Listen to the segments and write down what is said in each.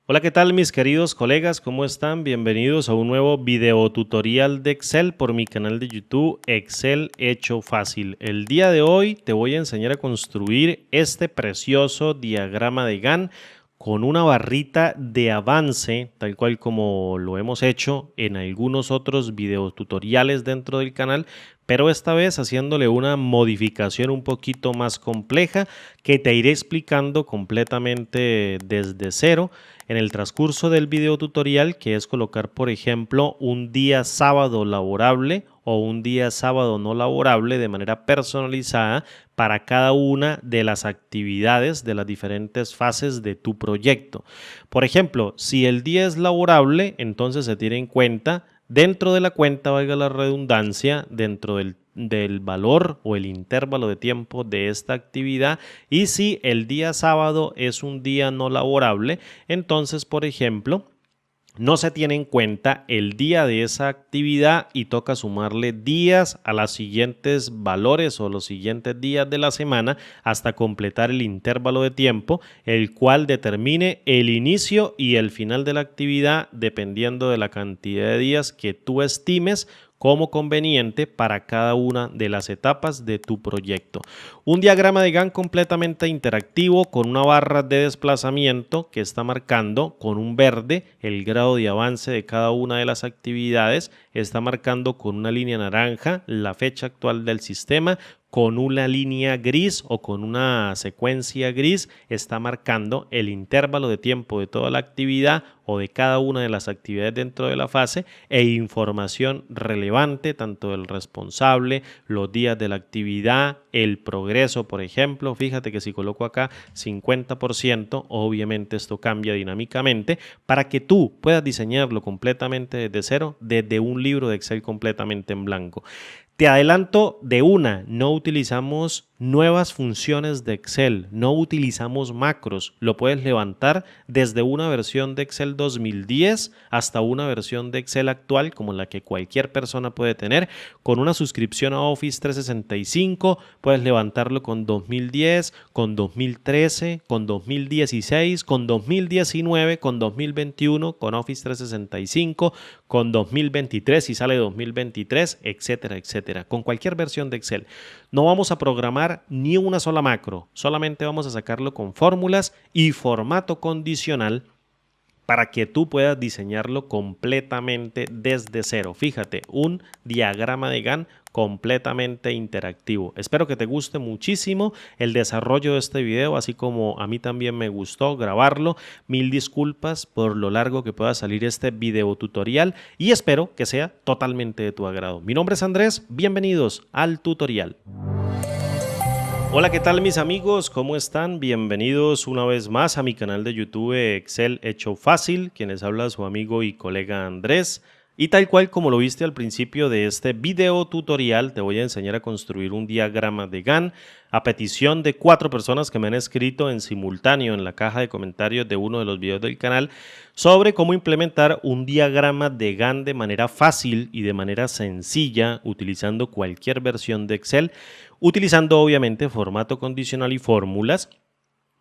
Hola, ¿qué tal mis queridos colegas? ¿Cómo están? Bienvenidos a un nuevo video tutorial de Excel por mi canal de YouTube Excel Hecho Fácil. El día de hoy te voy a enseñar a construir este precioso diagrama de Gantt con una barrita de avance, tal cual como lo hemos hecho en algunos otros videotutoriales dentro del canal, pero esta vez haciéndole una modificación un poquito más compleja que te iré explicando completamente desde cero en el transcurso del video tutorial, que es colocar, por ejemplo, un día sábado laborable o un día sábado no laborable de manera personalizada para cada una de las actividades de las diferentes fases de tu proyecto. Por ejemplo, si el día es laborable, entonces se tiene en cuenta dentro de la cuenta, valga la redundancia, dentro del valor o el intervalo de tiempo de esta actividad. Y si el día sábado es un día no laborable, entonces, por ejemplo, no se tiene en cuenta el día de esa actividad y toca sumarle días a los siguientes valores o los siguientes días de la semana hasta completar el intervalo de tiempo, el cual determine el inicio y el final de la actividad dependiendo de la cantidad de días que tú estimes como conveniente para cada una de las etapas de tu proyecto. Un diagrama de Gantt completamente interactivo con una barra de desplazamiento que está marcando con un verde el grado de avance de cada una de las actividades, está marcando con una línea naranja la fecha actual del sistema, con una línea gris o con una secuencia gris está marcando el intervalo de tiempo de toda la actividad o de cada una de las actividades dentro de la fase e información relevante tanto del responsable, los días de la actividad, el progreso, por ejemplo. Fíjate que si coloco acá 50%, obviamente esto cambia dinámicamente para que tú puedas diseñarlo completamente desde cero, desde un libro de Excel completamente en blanco. Te adelanto de una, no utilizamos nuevas funciones de Excel, no utilizamos macros, lo puedes levantar desde una versión de Excel 2010 hasta una versión de Excel actual como la que cualquier persona puede tener. Con una suscripción a Office 365 puedes levantarlo con 2010, con 2013, con 2016, con 2019, con 2021, con Office 365, con 2023 si sale 2023, etcétera, etcétera. Con cualquier versión de Excel. No vamos a programar ni una sola macro, solamente vamos a sacarlo con fórmulas y formato condicional para que tú puedas diseñarlo completamente desde cero. Fíjate, un diagrama de Gantt completamente interactivo. Espero que te guste muchísimo el desarrollo de este video, así como a mí también me gustó grabarlo. Mil disculpas por lo largo que pueda salir este video tutorial y espero que sea totalmente de tu agrado. Mi nombre es Andrés, bienvenidos al tutorial. Hola, ¿qué tal mis amigos? ¿Cómo están? Bienvenidos una vez más a mi canal de YouTube Excel Hecho Fácil, quienes habla su amigo y colega Andrés. Y tal cual como lo viste al principio de este video tutorial, te voy a enseñar a construir un diagrama de Gantt a petición de 4 personas que me han escrito en simultáneo en la caja de comentarios de uno de los videos del canal sobre cómo implementar un diagrama de Gantt de manera fácil y de manera sencilla utilizando cualquier versión de Excel, utilizando obviamente formato condicional y fórmulas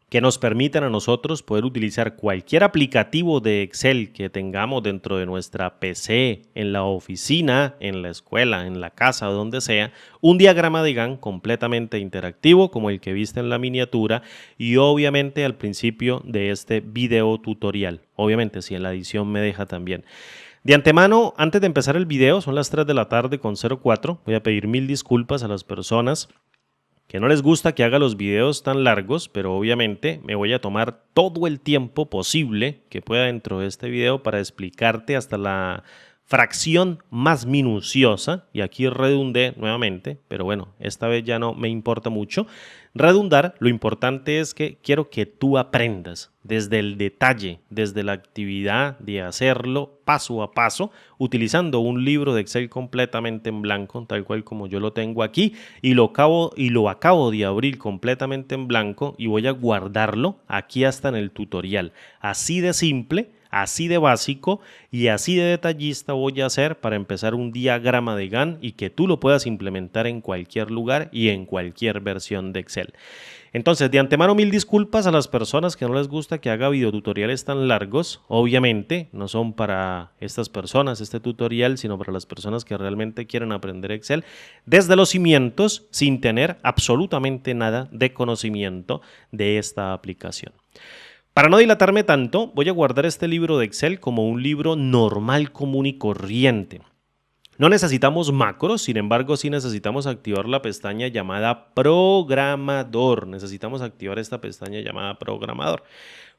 que nos permitan a nosotros poder utilizar cualquier aplicativo de Excel que tengamos dentro de nuestra PC, en la oficina, en la escuela, en la casa, donde sea, un diagrama de Gantt completamente interactivo como el que viste en la miniatura y obviamente al principio de este video tutorial. Obviamente si en la edición me deja también. De antemano, antes de empezar el video, son las 3 de la tarde con 04, voy a pedir mil disculpas a las personas que no les gusta que haga los videos tan largos, pero obviamente me voy a tomar todo el tiempo posible que pueda dentro de este video para explicarte hasta la fracción más minuciosa, y aquí redundé nuevamente, pero bueno, esta vez ya no me importa mucho redundar. Lo importante es que quiero que tú aprendas desde el detalle, desde la actividad de hacerlo paso a paso, utilizando un libro de Excel completamente en blanco, tal cual como yo lo tengo aquí, y lo acabo de abrir completamente en blanco y voy a guardarlo aquí hasta en el tutorial. Así de simple. así de básico y así de detallista voy a hacer para empezar un diagrama de Gantt y que tú lo puedas implementar en cualquier lugar y en cualquier versión de Excel. Entonces, de antemano, mil disculpas a las personas que no les gusta que haga videotutoriales tan largos. Obviamente, no son para estas personas este tutorial, sino para las personas que realmente quieren aprender Excel desde los cimientos sin tener absolutamente nada de conocimiento de esta aplicación. Para no dilatarme tanto, voy a guardar este libro de Excel como un libro normal, común y corriente. No necesitamos macros, sin embargo, sí necesitamos activar la pestaña llamada Programador. Necesitamos activar esta pestaña llamada Programador.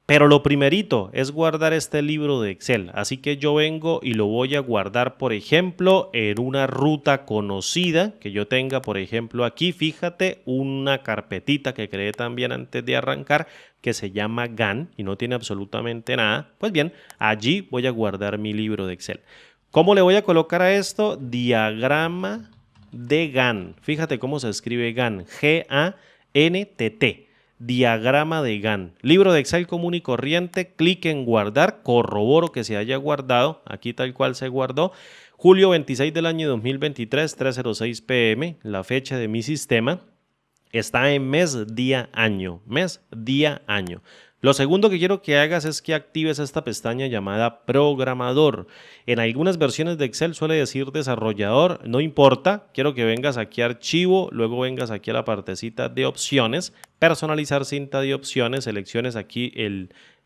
Pero lo primerito es guardar este libro de Excel. Así que yo vengo y lo voy a guardar, por ejemplo, en una ruta conocida que yo tenga, por ejemplo, aquí, fíjate, una carpetita que creé también antes de arrancar que se llama Gantt y no tiene absolutamente nada. Pues bien, allí voy a guardar mi libro de Excel. ¿Cómo le voy a colocar a esto? Diagrama de Gantt. Fíjate cómo se escribe Gantt. G-A-N-T-T. Diagrama de Gantt. Libro de Excel común y corriente. Clic en guardar. Corroboro que se haya guardado. Aquí tal cual se guardó. Julio 26 del año 2023, 3:06 p.m. La fecha de mi sistema. Está en mes, día, año. Mes, día, año. Lo segundo que quiero que hagas es que actives esta pestaña llamada Programador. En algunas versiones de Excel suele decir desarrollador, no importa, quiero que vengas aquí a archivo, luego vengas aquí a la partecita de opciones, personalizar cinta de opciones, selecciones aquí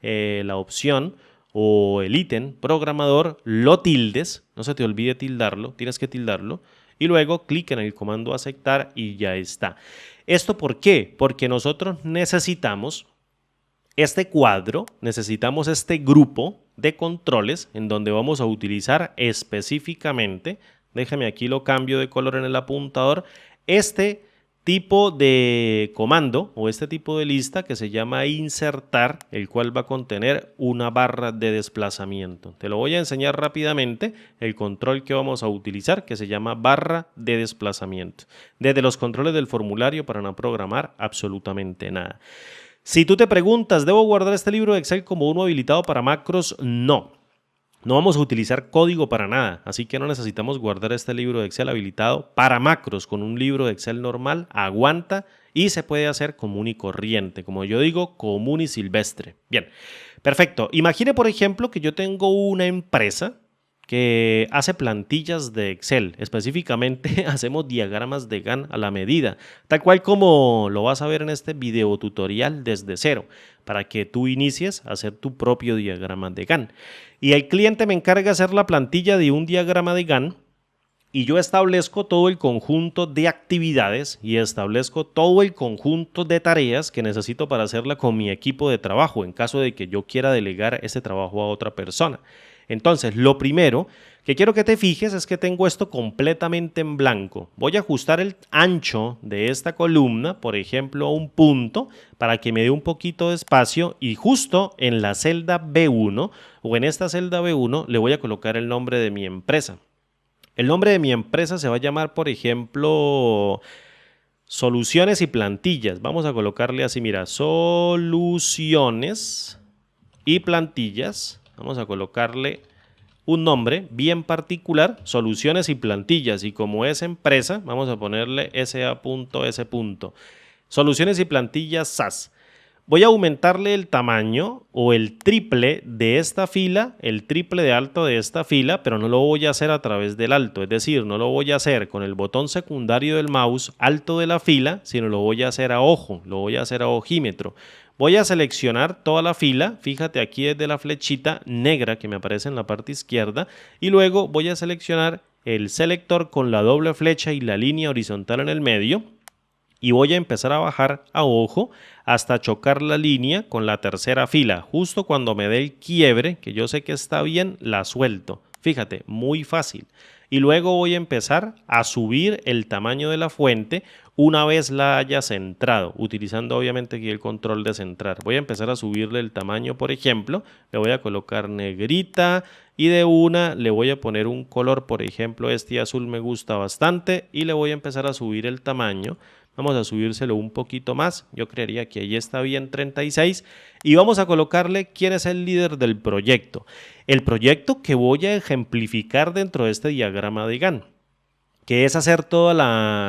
la opción o el ítem programador, lo tildes, no se te olvide tildarlo, tienes que tildarlo, y luego clic en el comando aceptar y ya está. ¿Esto por qué? Porque nosotros necesitamos este cuadro, necesitamos este grupo de controles en donde vamos a utilizar específicamente, déjame aquí lo cambio de color en el apuntador, este tipo de comando o este tipo de lista que se llama insertar, el cual va a contener una barra de desplazamiento. Te lo voy a enseñar rápidamente, el control que vamos a utilizar que se llama barra de desplazamiento. Desde los controles del formulario para no programar absolutamente nada. Si tú te preguntas, ¿debo guardar este libro de Excel como uno habilitado para macros? No. No vamos a utilizar código para nada, así que no necesitamos guardar este libro de Excel habilitado para macros. Con un libro de Excel normal aguanta y se puede hacer común y corriente, como yo digo, común y silvestre. Bien, perfecto. Imagine, por ejemplo, que yo tengo una empresa que hace plantillas de Excel. Específicamente hacemos diagramas de Gantt a la medida, tal cual como lo vas a ver en este video tutorial desde cero, para que tú inicies a hacer tu propio diagrama de Gantt. Y el cliente me encarga de hacer la plantilla de un diagrama de Gantt y yo establezco todo el conjunto de actividades y establezco todo el conjunto de tareas que necesito para hacerla con mi equipo de trabajo en caso de que yo quiera delegar ese trabajo a otra persona. Entonces, lo primero que quiero que te fijes es que tengo esto completamente en blanco. Voy a ajustar el ancho de esta columna, por ejemplo, a un punto, para que me dé un poquito de espacio y justo en la celda B1 o en esta celda B1 le voy a colocar el nombre de mi empresa. El nombre de mi empresa se va a llamar, por ejemplo, Soluciones y Plantillas. Vamos a colocarle así, mira, Soluciones y Plantillas. Vamos a colocarle un nombre bien particular, Soluciones y Plantillas. Y como es empresa, vamos a ponerle SA.S. Soluciones y Plantillas SAS. Voy a aumentarle el tamaño o el triple de esta fila, el triple de alto de esta fila, pero no lo voy a hacer a través del alto, es decir, no lo voy a hacer con el botón secundario del mouse alto de la fila, sino lo voy a hacer a ojo, lo voy a hacer a ojímetro. Voy a seleccionar toda la fila, fíjate aquí desde la flechita negra que me aparece en la parte izquierda y luego voy a seleccionar el selector con la doble flecha y la línea horizontal en el medio. Y voy a empezar a bajar a ojo hasta chocar la línea con la tercera fila. Justo cuando me dé el quiebre, que yo sé que está bien, la suelto. Fíjate, muy fácil. Y luego voy a empezar a subir el tamaño de la fuente una vez la haya centrado, utilizando obviamente aquí el control de centrar. Voy a empezar a subirle el tamaño, por ejemplo, le voy a colocar negrita y de una le voy a poner un color, por ejemplo, este azul me gusta bastante y le voy a empezar a subir el tamaño. Vamos a subírselo un poquito más. Yo creería que ahí está bien 36. Y vamos a colocarle quién es el líder del proyecto. El proyecto que voy a ejemplificar dentro de este diagrama de Gantt, que es hacer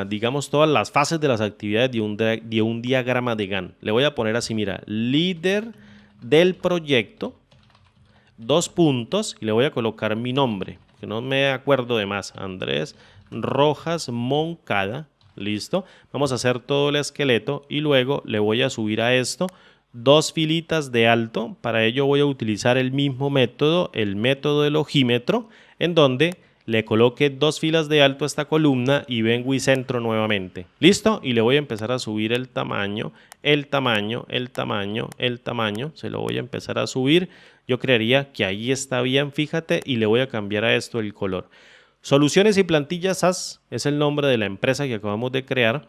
digamos, todas las fases de las actividades de un diagrama de Gantt. Le voy a poner así, mira, líder del proyecto, 2 puntos, y le voy a colocar mi nombre, que no me acuerdo de más, Andrés Rojas Moncada, listo. Vamos a hacer todo el esqueleto y luego le voy a subir a esto 2 filitas de alto. Para ello voy a utilizar el mismo método, el método del ojímetro, en donde le coloque 2 filas de alto a esta columna y vengo y centro nuevamente. ¿Listo? Y le voy a empezar a subir el tamaño, el tamaño, el tamaño, el tamaño. Se lo voy a empezar a subir. Yo creería que ahí está bien, fíjate, y le voy a cambiar a esto el color. Soluciones y Plantillas SAS es el nombre de la empresa que acabamos de crear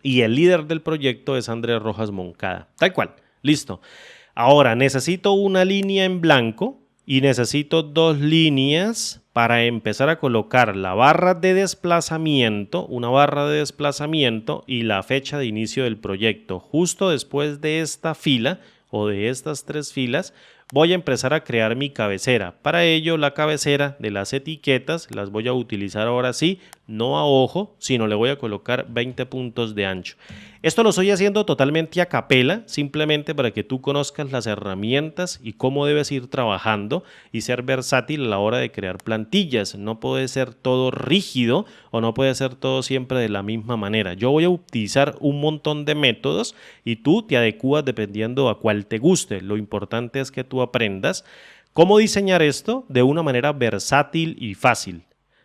y el líder del proyecto es Andrés Rojas Moncada. Tal cual. Listo. Ahora necesito una línea en blanco y necesito 2 líneas para empezar a colocar la barra de desplazamiento, una barra de desplazamiento y la fecha de inicio del proyecto. Justo después de esta fila o de estas 3 filas voy a empezar a crear mi cabecera. Para ello la cabecera de las etiquetas las voy a utilizar ahora sí, no a ojo, sino le voy a colocar 20 puntos de ancho. Esto lo estoy haciendo totalmente a capela, simplemente para que tú conozcas las herramientas y cómo debes ir trabajando y ser versátil a la hora de crear plantillas. No puede ser todo rígido o no puede ser todo siempre de la misma manera. Yo voy a utilizar un montón de métodos y tú te adecuas dependiendo a cuál te guste. Lo importante es que tú aprendas cómo diseñar esto de una manera versátil y fácil.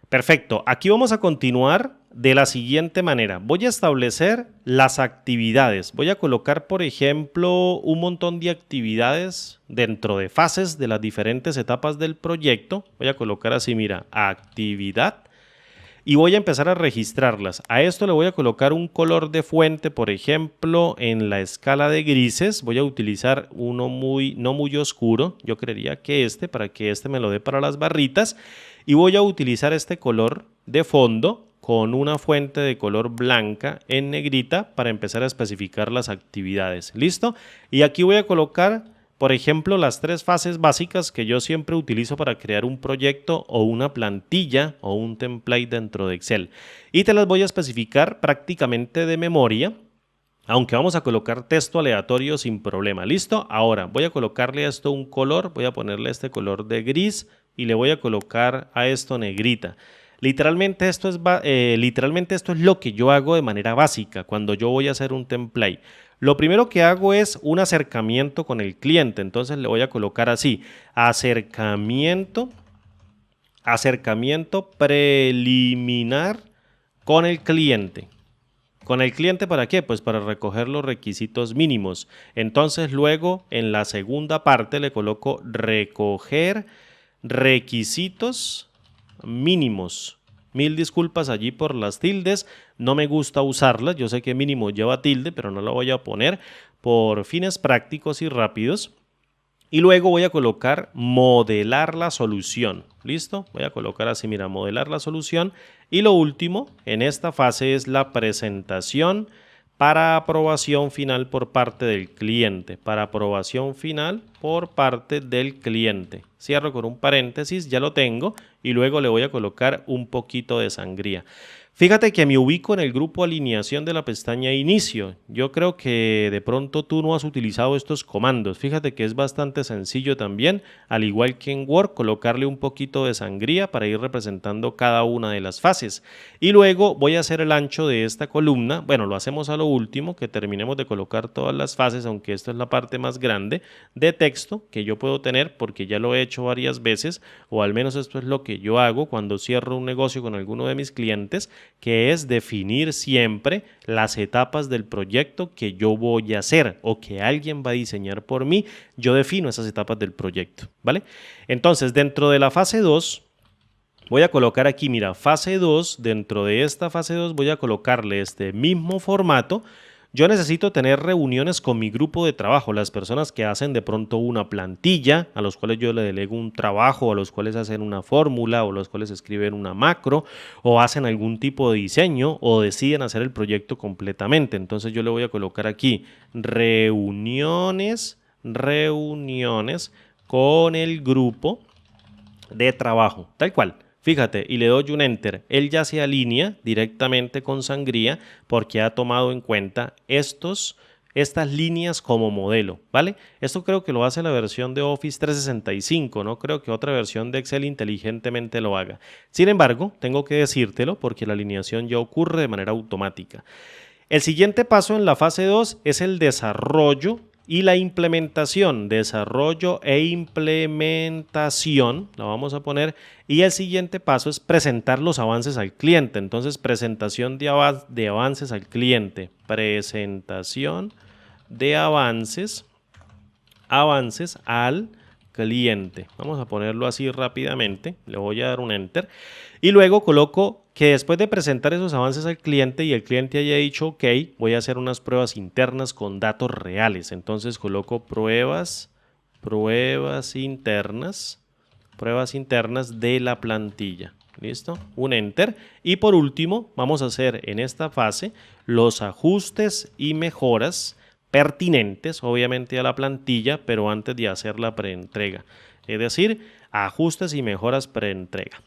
Perfecto, aquí vamos a continuar de la siguiente manera. Voy a establecer las actividades. Voy a colocar, por ejemplo, un montón de actividades dentro de fases de las diferentes etapas del proyecto. Voy a colocar así, mira, actividad. Y voy a empezar a registrarlas. A esto le voy a colocar un color de fuente, por ejemplo, en la escala de grises. Voy a utilizar uno no muy oscuro. Yo creería que para que este me lo dé para las barritas. Y voy a utilizar este color de fondo con una fuente de color blanca en negrita para empezar a especificar las actividades. ¿Listo? Y aquí voy a colocar, por ejemplo, las 3 fases básicas que yo siempre utilizo para crear un proyecto o una plantilla o un template dentro de Excel. Y te las voy a especificar prácticamente de memoria, aunque vamos a colocar texto aleatorio sin problema. ¿Listo? Ahora voy a colocarle a esto un color, voy a ponerle este color de gris y le voy a colocar a esto negrita. Literalmente esto es lo que yo hago de manera básica cuando yo voy a hacer un template. Lo primero que hago es un acercamiento con el cliente, entonces le voy a colocar así, acercamiento preliminar con el cliente. ¿Con el cliente para qué? Pues para recoger los requisitos mínimos. Entonces luego en la segunda parte le coloco recoger requisitos mínimos. Mil disculpas allí por las tildes, no me gusta usarlas, yo sé que mínimo lleva tilde, pero no la voy a poner por fines prácticos y rápidos. Y luego voy a colocar modelar la solución. ¿Listo? Voy a colocar así, mira, modelar la solución. Y lo último en esta fase es la presentación para aprobación final por parte del cliente. Para aprobación final por parte del cliente. Cierro con un paréntesis, ya lo tengo. Y luego le voy a colocar un poquito de sangría. Fíjate que me ubico en el grupo alineación de la pestaña inicio. Yo creo que de pronto tú no has utilizado estos comandos. Fíjate que es bastante sencillo también, al igual que en Word, colocarle un poquito de sangría para ir representando cada una de las fases. Y luego voy a hacer el ancho de esta columna. Bueno, lo hacemos a lo último, que terminemos de colocar todas las fases, aunque esto es la parte más grande de texto que yo puedo tener porque ya lo he hecho varias veces, o al menos esto es lo que yo hago cuando cierro un negocio con alguno de mis clientes, que es definir siempre las etapas del proyecto que yo voy a hacer o que alguien va a diseñar por mí. Yo defino esas etapas del proyecto, ¿vale? Entonces, dentro de la fase 2, voy a colocar aquí, mira, fase 2, dentro de esta fase 2 voy a colocarle este mismo formato. Yo necesito tener reuniones con mi grupo de trabajo, las personas que hacen de pronto una plantilla, a los cuales yo le delego un trabajo, a los cuales hacen una fórmula, o los cuales escriben una macro, o hacen algún tipo de diseño, o deciden hacer el proyecto completamente. Entonces yo le voy a colocar aquí reuniones con el grupo de trabajo, tal cual. Fíjate, y le doy un enter. Él ya se alinea directamente con Sangría porque ha tomado en cuenta estas líneas como modelo, ¿vale? Esto creo que lo hace la versión de Office 365, no creo que otra versión de Excel inteligentemente lo haga. Sin embargo, tengo que decírtelo porque la alineación ya ocurre de manera automática. El siguiente paso en la fase 2 es el desarrollo y la implementación, desarrollo e implementación, la vamos a poner, y el siguiente paso es presentar los avances al cliente. Entonces, presentación de avances al cliente, presentación de avances al cliente. Vamos a ponerlo así rápidamente, le voy a dar un enter y luego coloco que después de presentar esos avances al cliente y el cliente haya dicho ok, voy a hacer unas pruebas internas con datos reales. Entonces coloco pruebas internas de la plantilla. ¿Listo? Un enter. Y por último, vamos a hacer en esta fase los ajustes y mejoras pertinentes, obviamente, a la plantilla, pero antes de hacer la preentrega. Es decir, ajustes y mejoras preentrega.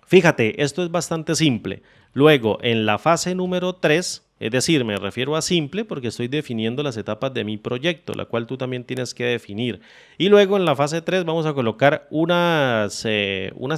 Fíjate, esto es bastante simple. Luego, en la fase número 3, es decir, me refiero a simple porque estoy definiendo las etapas de mi proyecto, la cual tú también tienes que definir. Y luego en la fase 3 vamos a colocar unas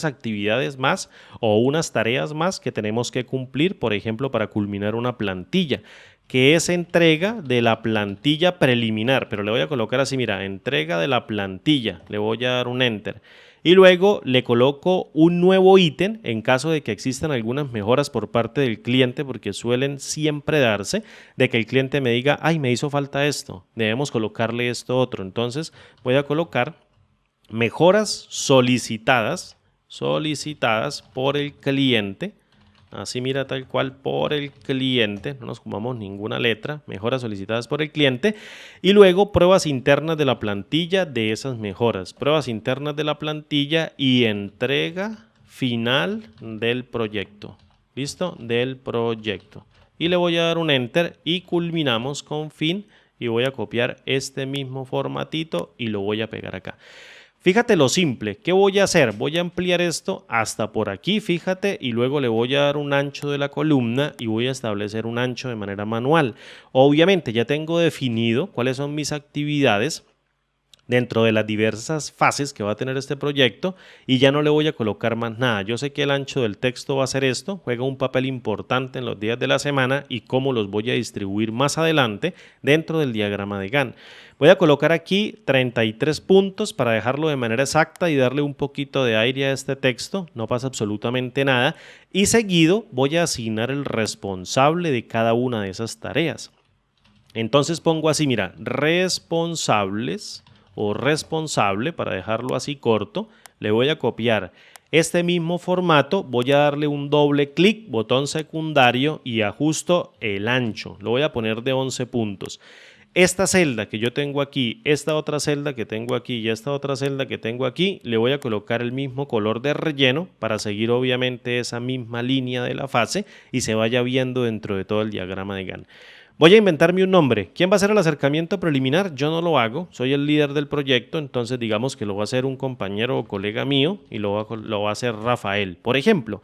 actividades más o unas tareas más que tenemos que cumplir, por ejemplo, para culminar una plantilla, que es entrega de la plantilla preliminar, pero le voy a colocar así, mira, entrega de la plantilla, le voy a dar un enter. Y luego le coloco un nuevo ítem en caso de que existan algunas mejoras por parte del cliente, porque suelen siempre darse de que el cliente me diga, ay, me hizo falta esto, debemos colocarle esto otro. Entonces voy a colocar mejoras solicitadas por el cliente. Así mira, tal cual, por el cliente, no nos comamos ninguna letra, mejoras solicitadas por el cliente y luego pruebas internas de la plantilla de esas mejoras, pruebas internas de la plantilla y entrega final del proyecto. ¿Listo? Del proyecto. Y le voy a dar un enter y culminamos con fin y voy a copiar este mismo formatito y lo voy a pegar acá. Fíjate lo simple, ¿qué voy a hacer? Voy a ampliar esto hasta por aquí, fíjate, y luego le voy a dar un ancho de la columna y voy a establecer un ancho de manera manual. Obviamente ya tengo definido cuáles son mis actividades dentro de las diversas fases que va a tener este proyecto y ya no le voy a colocar más nada. Yo sé que el ancho del texto va a ser esto, juega un papel importante en los días de la semana y cómo los voy a distribuir más adelante dentro del diagrama de Gantt. Voy a colocar aquí 33 puntos para dejarlo de manera exacta y darle un poquito de aire a este texto, no pasa absolutamente nada, y seguido voy a asignar el responsable de cada una de esas tareas. Entonces pongo así, mira, responsables o responsable, para dejarlo así corto, le voy a copiar este mismo formato, voy a darle un doble clic, botón secundario y ajusto el ancho, lo voy a poner de 11 puntos. Esta celda que yo tengo aquí, esta otra celda que tengo aquí y esta otra celda que tengo aquí, le voy a colocar el mismo color de relleno para seguir obviamente esa misma línea de la fase y se vaya viendo dentro de todo el diagrama de Gantt. Voy a inventarme un nombre. ¿Quién va a hacer el acercamiento preliminar? Yo no lo hago, soy el líder del proyecto, entonces digamos que lo va a hacer un compañero o colega mío y lo va a hacer Rafael, por ejemplo.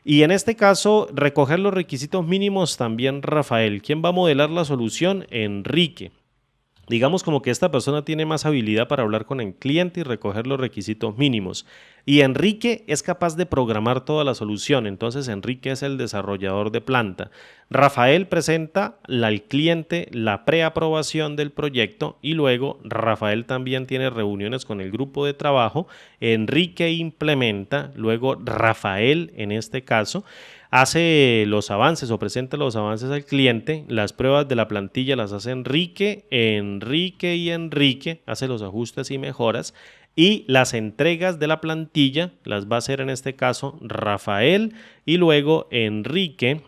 Y en este caso, recoger los requisitos mínimos también Rafael. ¿Quién va a modelar la solución? Enrique. Digamos como que esta persona tiene más habilidad para hablar con el cliente y recoger los requisitos mínimos. Y Enrique es capaz de programar toda la solución, entonces Enrique es el desarrollador de planta. Rafael presenta al cliente la preaprobación del proyecto y luego Rafael también tiene reuniones con el grupo de trabajo. Enrique implementa, luego Rafael en este caso hace los avances o presenta los avances al cliente, las pruebas de la plantilla las hace Enrique hace los ajustes y mejoras y las entregas de la plantilla las va a hacer en este caso Rafael y luego Enrique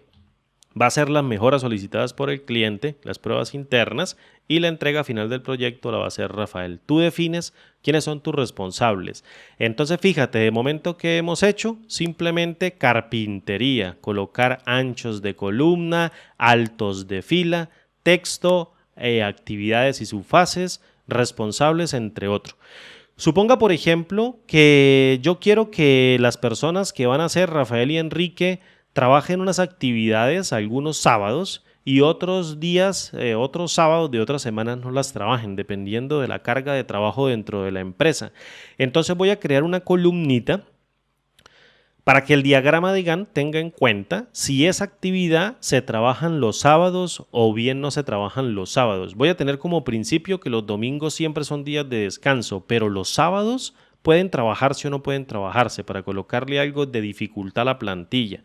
va a ser las mejoras solicitadas por el cliente, las pruebas internas y la entrega final del proyecto la va a hacer Rafael. Tú defines quiénes son tus responsables. Entonces fíjate, de momento que hemos hecho, simplemente carpintería, colocar anchos de columna, altos de fila, texto, actividades y subfases, responsables, entre otros. Suponga, por ejemplo, que yo quiero que las personas que van a ser Rafael y Enrique trabajen unas actividades algunos sábados y otros días, otros sábados de otras semanas no las trabajen, dependiendo de la carga de trabajo dentro de la empresa. Entonces voy a crear una columnita para que el diagrama de Gantt tenga en cuenta si esa actividad se trabajan los sábados o bien no se trabajan los sábados. Voy a tener como principio que los domingos siempre son días de descanso, pero los sábados pueden trabajarse o no pueden trabajarse para colocarle algo de dificultad a la plantilla.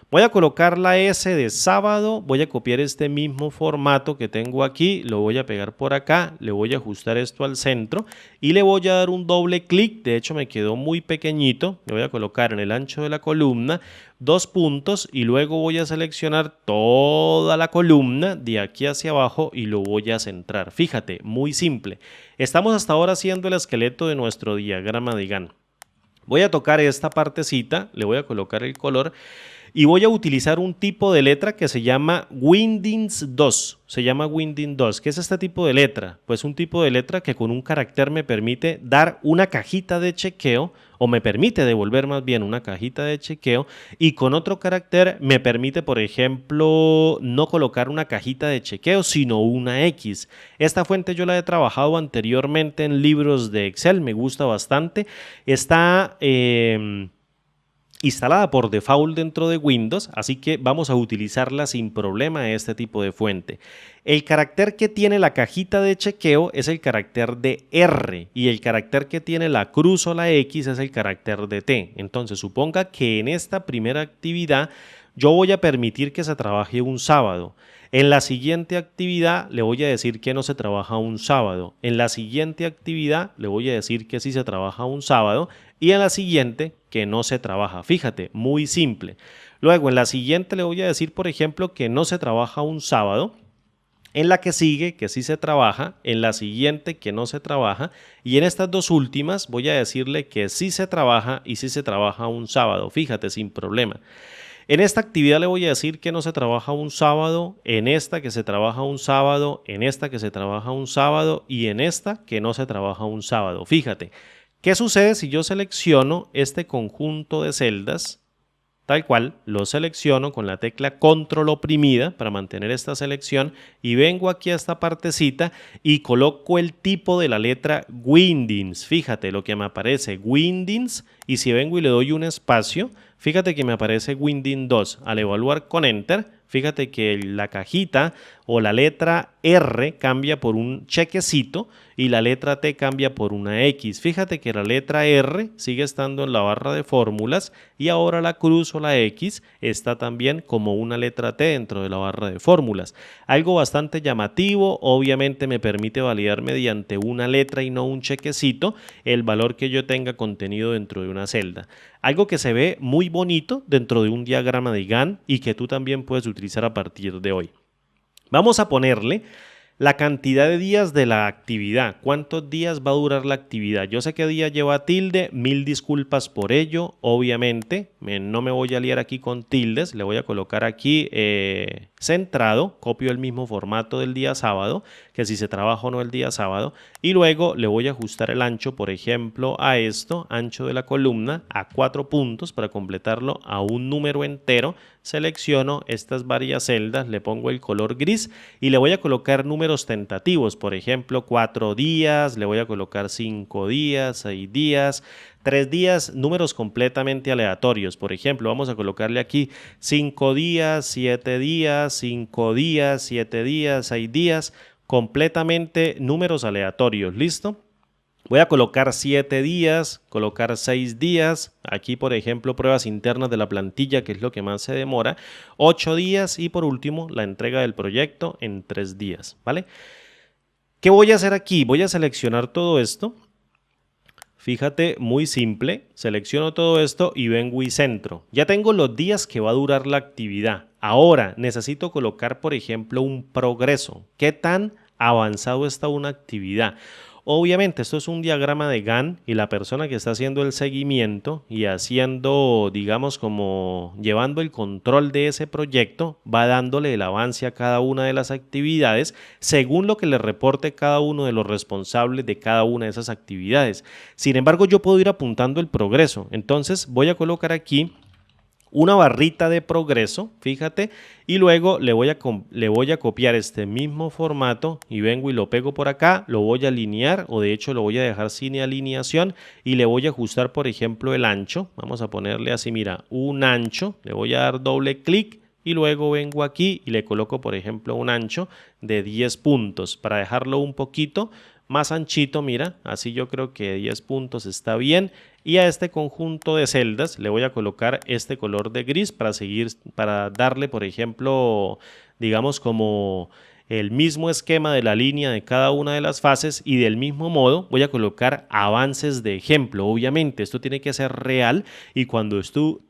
Voy a colocar la S de sábado, voy a copiar este mismo formato que tengo aquí, lo voy a pegar por acá, le voy a ajustar esto al centro y le voy a dar un doble clic, de hecho me quedó muy pequeñito, le voy a colocar en el ancho de la columna 2 puntos y luego voy a seleccionar toda la columna de aquí hacia abajo y lo voy a centrar. Fíjate, muy simple. Estamos hasta ahora haciendo el esqueleto de nuestro diagrama de Gantt. Voy a tocar esta partecita, le voy a colocar el color y voy a utilizar un tipo de letra que se llama Windings 2. Se llama Winding 2. ¿Qué es este tipo de letra? Pues un tipo de letra que con un carácter me permite dar una cajita de chequeo o me permite devolver más bien una cajita de chequeo y con otro carácter me permite, por ejemplo, no colocar una cajita de chequeo, sino una X. Esta fuente yo la he trabajado anteriormente en libros de Excel, me gusta bastante. Está instalada por default dentro de Windows, así que vamos a utilizarla sin problema este tipo de fuente. El carácter que tiene la cajita de chequeo es el carácter de R y el carácter que tiene la cruz o la X es el carácter de T. Entonces suponga que en esta primera actividad yo voy a permitir que se trabaje un sábado. En la siguiente actividad le voy a decir que no se trabaja un sábado. En la siguiente actividad le voy a decir que sí se trabaja un sábado. Y en la siguiente que no se trabaja. Fíjate, muy simple. Luego en la siguiente le voy a decir, por ejemplo, que no se trabaja un sábado. En la que sigue, que sí se trabaja, en la siguiente que no se trabaja y en estas dos últimas voy a decirle que sí se trabaja y sí se trabaja un sábado. Fíjate, sin problema. En esta actividad le voy a decir que no se trabaja un sábado, en esta que se trabaja un sábado, en esta que se trabaja un sábado y en esta que no se trabaja un sábado. Fíjate, ¿qué sucede si yo selecciono este conjunto de celdas? Tal cual, lo selecciono con la tecla control oprimida para mantener esta selección y vengo aquí a esta partecita y coloco el tipo de la letra Windings. Fíjate lo que me aparece, Windings, y si vengo y le doy un espacio, fíjate que me aparece Winding 2. Al evaluar con Enter, fíjate que la cajita o la letra R cambia por un chequecito y la letra T cambia por una X. Fíjate que la letra R sigue estando en la barra de fórmulas y ahora la cruz o la X está también como una letra T dentro de la barra de fórmulas. Algo bastante llamativo, obviamente me permite validar mediante una letra y no un chequecito el valor que yo tenga contenido dentro de una celda. Algo que se ve muy bonito dentro de un diagrama de Gantt y que tú también puedes utilizar a partir de hoy. Vamos a ponerle la cantidad de días de la actividad. ¿Cuántos días va a durar la actividad? Yo sé qué día lleva tilde, 1000 disculpas por ello. Obviamente, no me voy a liar aquí con tildes. Le voy a colocar aquí centrado. Copio el mismo formato del día sábado, que si se trabaja o no el día sábado. Y luego le voy a ajustar el ancho, por ejemplo, a esto, ancho de la columna, a 4 puntos para completarlo a un número entero. Selecciono estas varias celdas, le pongo el color gris y le voy a colocar números tentativos, por ejemplo 4 días, le voy a colocar 5 días, 6 días, 3 días, números completamente aleatorios. Por ejemplo, vamos a colocarle aquí 5 días, 7 días, 5 días, 7 días, 6 días, completamente números aleatorios. ¿Listo? Voy a colocar 7 días, colocar 6 días, aquí por ejemplo pruebas internas de la plantilla, que es lo que más se demora, 8 días y por último la entrega del proyecto en 3 días, ¿vale? ¿Qué voy a hacer aquí? Voy a seleccionar todo esto. Fíjate, muy simple. Selecciono todo esto y vengo y centro. Ya tengo los días que va a durar la actividad. Ahora necesito colocar, por ejemplo, un progreso. ¿Qué tan avanzado está una actividad? Obviamente esto es un diagrama de Gantt y la persona que está haciendo el seguimiento y haciendo, digamos, como llevando el control de ese proyecto, va dándole el avance a cada una de las actividades según lo que le reporte cada uno de los responsables de cada una de esas actividades. Sin embargo, yo puedo ir apuntando el progreso. Entonces voy a colocar aquí una barrita de progreso, fíjate, y luego le voy a copiar este mismo formato y vengo y lo pego por acá, lo voy a alinear o de hecho lo voy a dejar sin alineación y le voy a ajustar, por ejemplo, el ancho. Vamos a ponerle así, mira, un ancho, le voy a dar doble clic y luego vengo aquí y le coloco, por ejemplo, un ancho de 10 puntos para dejarlo un poquito más anchito, mira, así yo creo que 10 puntos está bien. Y a este conjunto de celdas le voy a colocar este color de gris para darle, por ejemplo, digamos como el mismo esquema de la línea de cada una de las fases y del mismo modo voy a colocar avances de ejemplo. Obviamente esto tiene que ser real y cuando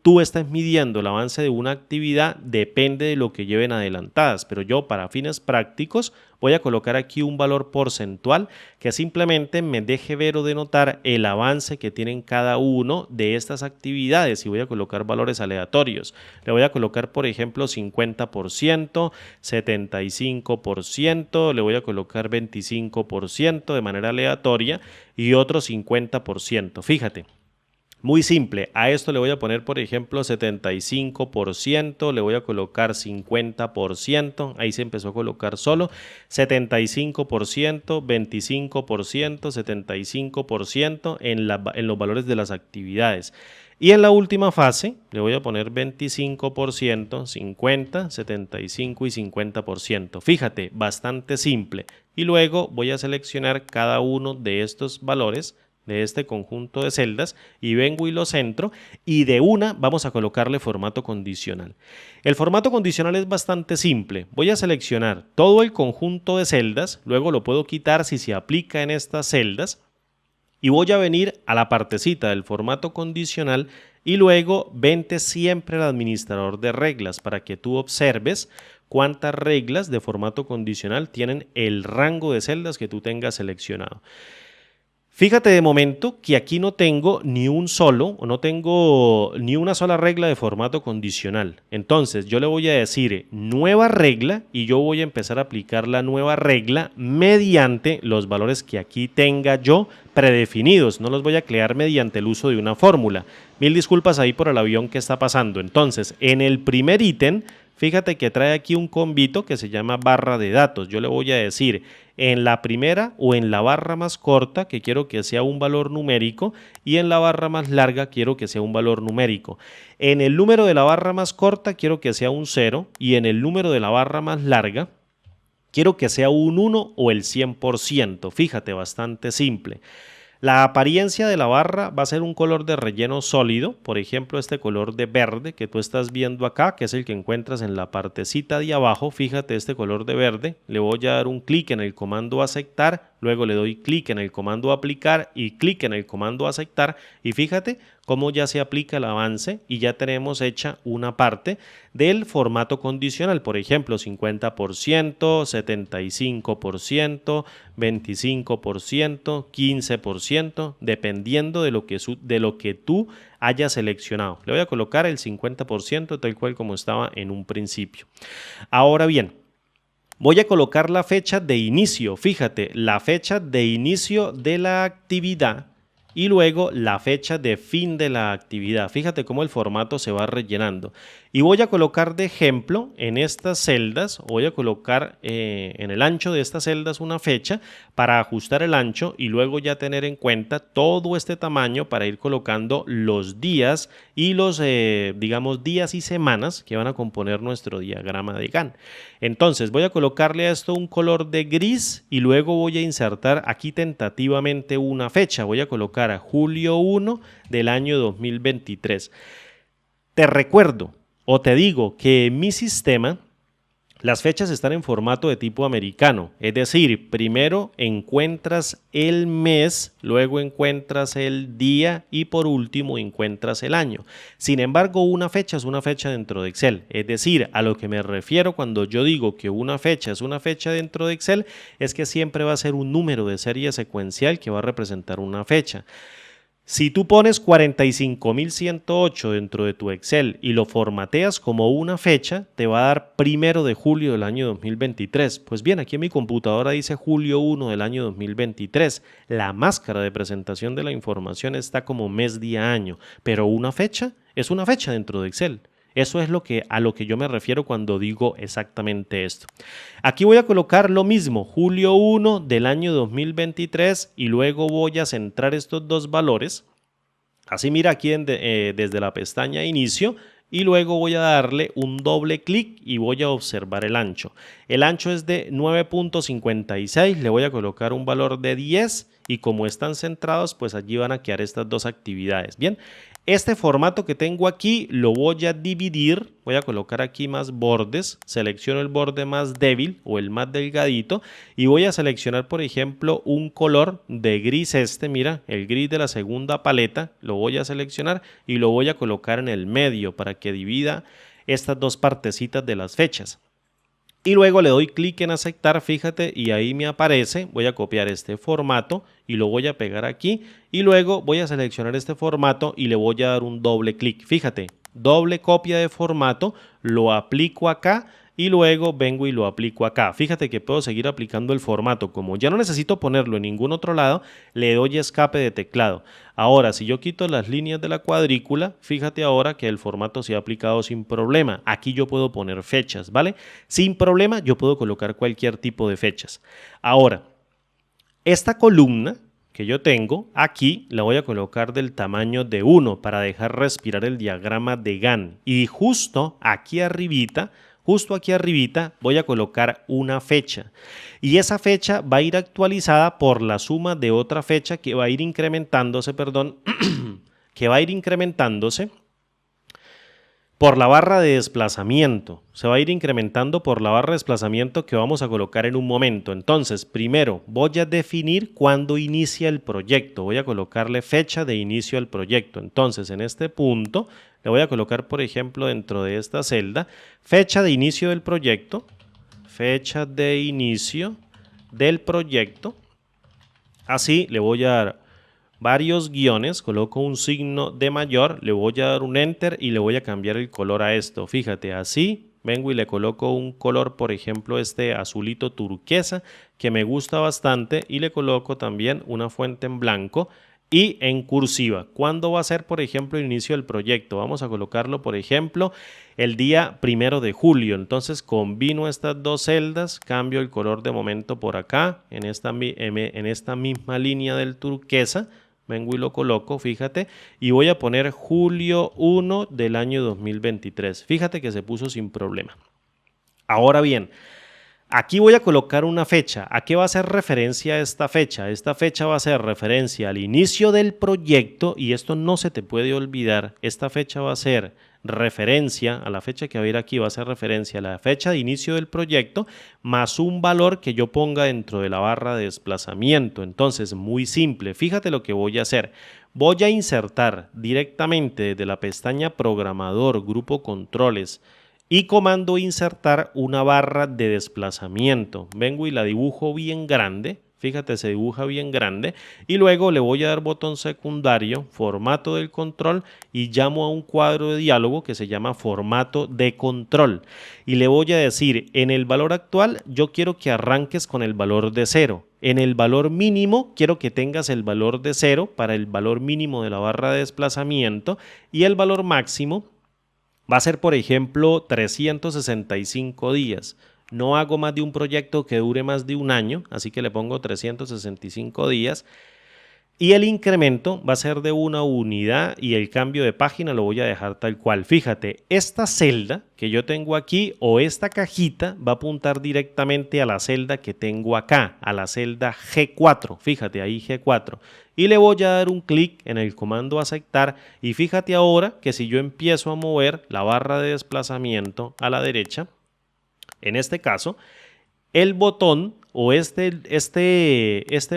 tú estás midiendo el avance de una actividad depende de lo que lleven adelantadas, pero yo para fines prácticos voy a colocar aquí un valor porcentual que simplemente me deje ver o denotar el avance que tienen cada uno de estas actividades y voy a colocar valores aleatorios. Le voy a colocar, por ejemplo, 50%, 75%, le voy a colocar 25% de manera aleatoria y otro 50%. Fíjate. Muy simple, a esto le voy a poner, por ejemplo, 75%, le voy a colocar 50%, ahí se empezó a colocar solo, 75%, 25%, 75% en los valores de las actividades. Y en la última fase le voy a poner 25%, 50, 75 y 50%. Fíjate, bastante simple. Y luego voy a seleccionar cada uno de estos valores de este conjunto de celdas y vengo y lo centro y de una vamos a colocarle formato condicional. El formato condicional es bastante simple. Voy a seleccionar todo el conjunto de celdas, luego lo puedo quitar si se aplica en estas celdas y voy a venir a la partecita del formato condicional y luego vente siempre al administrador de reglas para que tú observes cuántas reglas de formato condicional tienen el rango de celdas que tú tengas seleccionado. Fíjate de momento que aquí no tengo ni un solo, o no tengo ni una sola regla de formato condicional. Entonces yo le voy a decir nueva regla y yo voy a empezar a aplicar la nueva regla mediante los valores que aquí tenga yo predefinidos. No los voy a crear mediante el uso de una fórmula. Mil disculpas ahí por el avión que está pasando. Entonces en el primer ítem, fíjate que trae aquí un combito que se llama barra de datos. Yo le voy a decir en la primera o en la barra más corta que quiero que sea un valor numérico y en la barra más larga quiero que sea un valor numérico. En el número de la barra más corta quiero que sea un 0 y en el número de la barra más larga quiero que sea un 1 o el 100%. Fíjate, bastante simple. La apariencia de la barra va a ser un color de relleno sólido, por ejemplo este color de verde que tú estás viendo acá, que es el que encuentras en la partecita de abajo. Fíjate este color de verde, le voy a dar un clic en el comando aceptar, luego le doy clic en el comando aplicar y clic en el comando aceptar y fíjate cómo ya se aplica el avance y ya tenemos hecha una parte del formato condicional, por ejemplo 50%, 75%, 25%, 15%, dependiendo de lo que tú hayas seleccionado. Le voy a colocar el 50% tal cual como estaba en un principio. Ahora bien, voy a colocar la fecha de inicio, fíjate, la fecha de inicio de la actividad y luego la fecha de fin de la actividad. Fíjate cómo el formato se va rellenando. Y voy a colocar de ejemplo en estas celdas, voy a colocar en el ancho de estas celdas una fecha para ajustar el ancho y luego ya tener en cuenta todo este tamaño para ir colocando los días y los, digamos, días y semanas que van a componer nuestro diagrama de Gantt. Entonces voy a colocarle a esto un color de gris y luego voy a insertar aquí tentativamente una fecha. Voy a colocar a julio 1 del año 2023. Te recuerdo o te digo que en mi sistema Las fechas están en formato de tipo americano, es decir, primero encuentras el mes, luego encuentras el día y por último encuentras el año. Sin embargo, una fecha es una fecha dentro de Excel, es decir, a lo que me refiero cuando yo digo que una fecha es una fecha dentro de Excel, es que siempre va a ser un número de serie secuencial que va a representar una fecha. Si tú pones 45.108 dentro de tu Excel y lo formateas como una fecha, te va a dar 1 de julio del año 2023. Pues bien, aquí en mi computadora dice julio 1 del año 2023. La máscara de presentación de la información está como mes, día, año, pero una fecha es una fecha dentro de Excel. Eso es a lo que yo me refiero cuando digo exactamente esto. Aquí voy a colocar lo mismo, julio 1 del año 2023 y luego voy a centrar estos dos valores. Así mira aquí desde la pestaña inicio y luego voy a darle un doble clic y voy a observar el ancho. El ancho es de 9.56, le voy a colocar un valor de 10 y como están centrados pues allí van a quedar estas dos actividades. Bien, este formato que tengo aquí lo voy a dividir, voy a colocar aquí más bordes, selecciono el borde más débil o el más delgadito y voy a seleccionar por ejemplo un color de gris mira, el gris de la segunda paleta, lo voy a seleccionar y lo voy a colocar en el medio para que divida estas dos partecitas de las fechas. Y luego le doy clic en aceptar, fíjate, y ahí me aparece, voy a copiar este formato y lo voy a pegar aquí y luego voy a seleccionar este formato y le voy a dar un doble clic, fíjate, doble copia de formato, lo aplico acá y luego vengo y lo aplico acá. Fíjate que puedo seguir aplicando el formato. Como ya no necesito ponerlo en ningún otro lado, le doy escape de teclado. Ahora, si yo quito las líneas de la cuadrícula, fíjate ahora que el formato se ha aplicado sin problema. Aquí yo puedo poner fechas, ¿vale? Sin problema, yo puedo colocar cualquier tipo de fechas. Ahora, esta columna que yo tengo aquí la voy a colocar del tamaño de 1 para dejar respirar el diagrama de Gantt. Y justo aquí arribita voy a colocar una fecha y esa fecha va a ir actualizada por la suma de otra fecha que va a ir incrementándose, que va a ir incrementándose por la barra de desplazamiento. Se va a ir incrementando por la barra de desplazamiento que vamos a colocar en un momento. Entonces, primero voy a definir cuándo inicia el proyecto. Voy a colocarle fecha de inicio al proyecto. Entonces, en este punto le voy a colocar, por ejemplo, dentro de esta celda, fecha de inicio del proyecto. Fecha de inicio del proyecto. Así le voy a dar varios guiones, coloco un signo de mayor, le voy a dar un enter y le voy a cambiar el color a esto. Fíjate, así vengo y le coloco un color, por ejemplo, este azulito turquesa que me gusta bastante y le coloco también una fuente en blanco y en cursiva. ¿Cuándo va a ser, por ejemplo, el inicio del proyecto? Vamos a colocarlo, por ejemplo, el día 1 de julio. Entonces combino estas dos celdas, cambio el color de momento por acá, en esta misma línea del turquesa. Vengo y lo coloco, fíjate, y voy a poner julio 1 del año 2023. Fíjate que se puso sin problema. Ahora bien, aquí voy a colocar una fecha. ¿A qué va a hacer referencia esta fecha? Esta fecha va a hacer referencia al inicio del proyecto y esto no se te puede olvidar. Esta fecha va a ser referencia a la fecha que va a ir aquí, va a ser referencia a la fecha de inicio del proyecto más un valor que yo ponga dentro de la barra de desplazamiento. Entonces, muy simple, fíjate lo que voy a hacer. Voy a insertar directamente desde la pestaña programador, grupo controles y comando insertar una barra de desplazamiento. Vengo y la dibujo bien grande. Fíjate, se dibuja bien grande y luego le voy a dar botón secundario, formato del control y llamo a un cuadro de diálogo que se llama formato de control y le voy a decir en el valor actual yo quiero que arranques con el valor de 0. En el valor mínimo quiero que tengas el valor de 0 para el valor mínimo de la barra de desplazamiento y el valor máximo va a ser, por ejemplo, 365 días. No hago más de un proyecto que dure más de un año, así que le pongo 365 días. Y el incremento va a ser de una unidad y el cambio de página lo voy a dejar tal cual. Fíjate, esta celda que yo tengo aquí o esta cajita va a apuntar directamente a la celda que tengo acá, a la celda G4. Fíjate, ahí G4. Y le voy a dar un clic en el comando aceptar y fíjate ahora que si yo empiezo a mover la barra de desplazamiento a la derecha, En este caso, el botón o este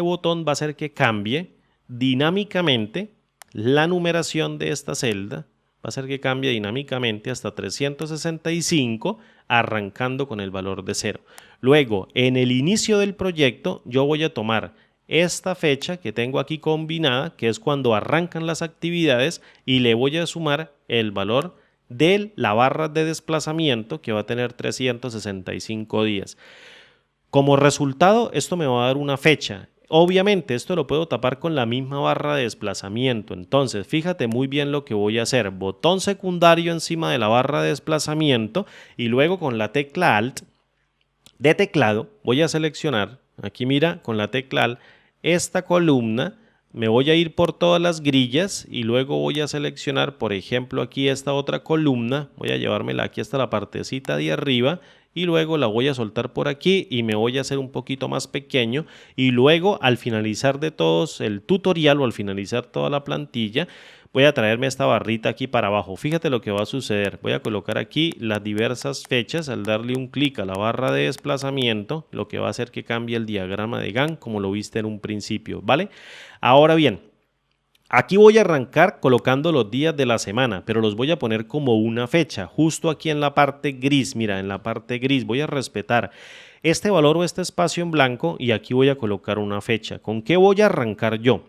botón va a hacer que cambie dinámicamente la numeración de esta celda, va a hacer que cambie dinámicamente hasta 365, arrancando con el valor de 0. Luego, en el inicio del proyecto, yo voy a tomar esta fecha que tengo aquí combinada, que es cuando arrancan las actividades, y le voy a sumar el valor de la barra de desplazamiento, que va a tener 365 días. Como resultado, esto me va a dar una fecha. Obviamente, esto lo puedo tapar con la misma barra de desplazamiento. Entonces, fíjate muy bien lo que voy a hacer. Botón secundario encima de la barra de desplazamiento y luego con la tecla Alt de teclado voy a seleccionar, aquí mira, con la tecla Alt, esta columna. Me voy a ir por todas las grillas y luego voy a seleccionar, por ejemplo, aquí esta otra columna. Voy a llevármela aquí hasta la partecita de arriba y luego la voy a soltar por aquí y me voy a hacer un poquito más pequeño, y luego al finalizar de todos el tutorial o al finalizar toda la plantilla voy a traerme esta barrita aquí para abajo. Fíjate lo que va a suceder. Voy a colocar aquí las diversas fechas. Al darle un clic a la barra de desplazamiento, lo que va a hacer que cambie el diagrama de Gantt como lo viste en un principio, ¿vale? Ahora bien, aquí voy a arrancar colocando los días de la semana, pero los voy a poner como una fecha, justo aquí en la parte gris. Mira, en la parte gris voy a respetar este valor o este espacio en blanco y aquí voy a colocar una fecha. ¿Con qué voy a arrancar yo?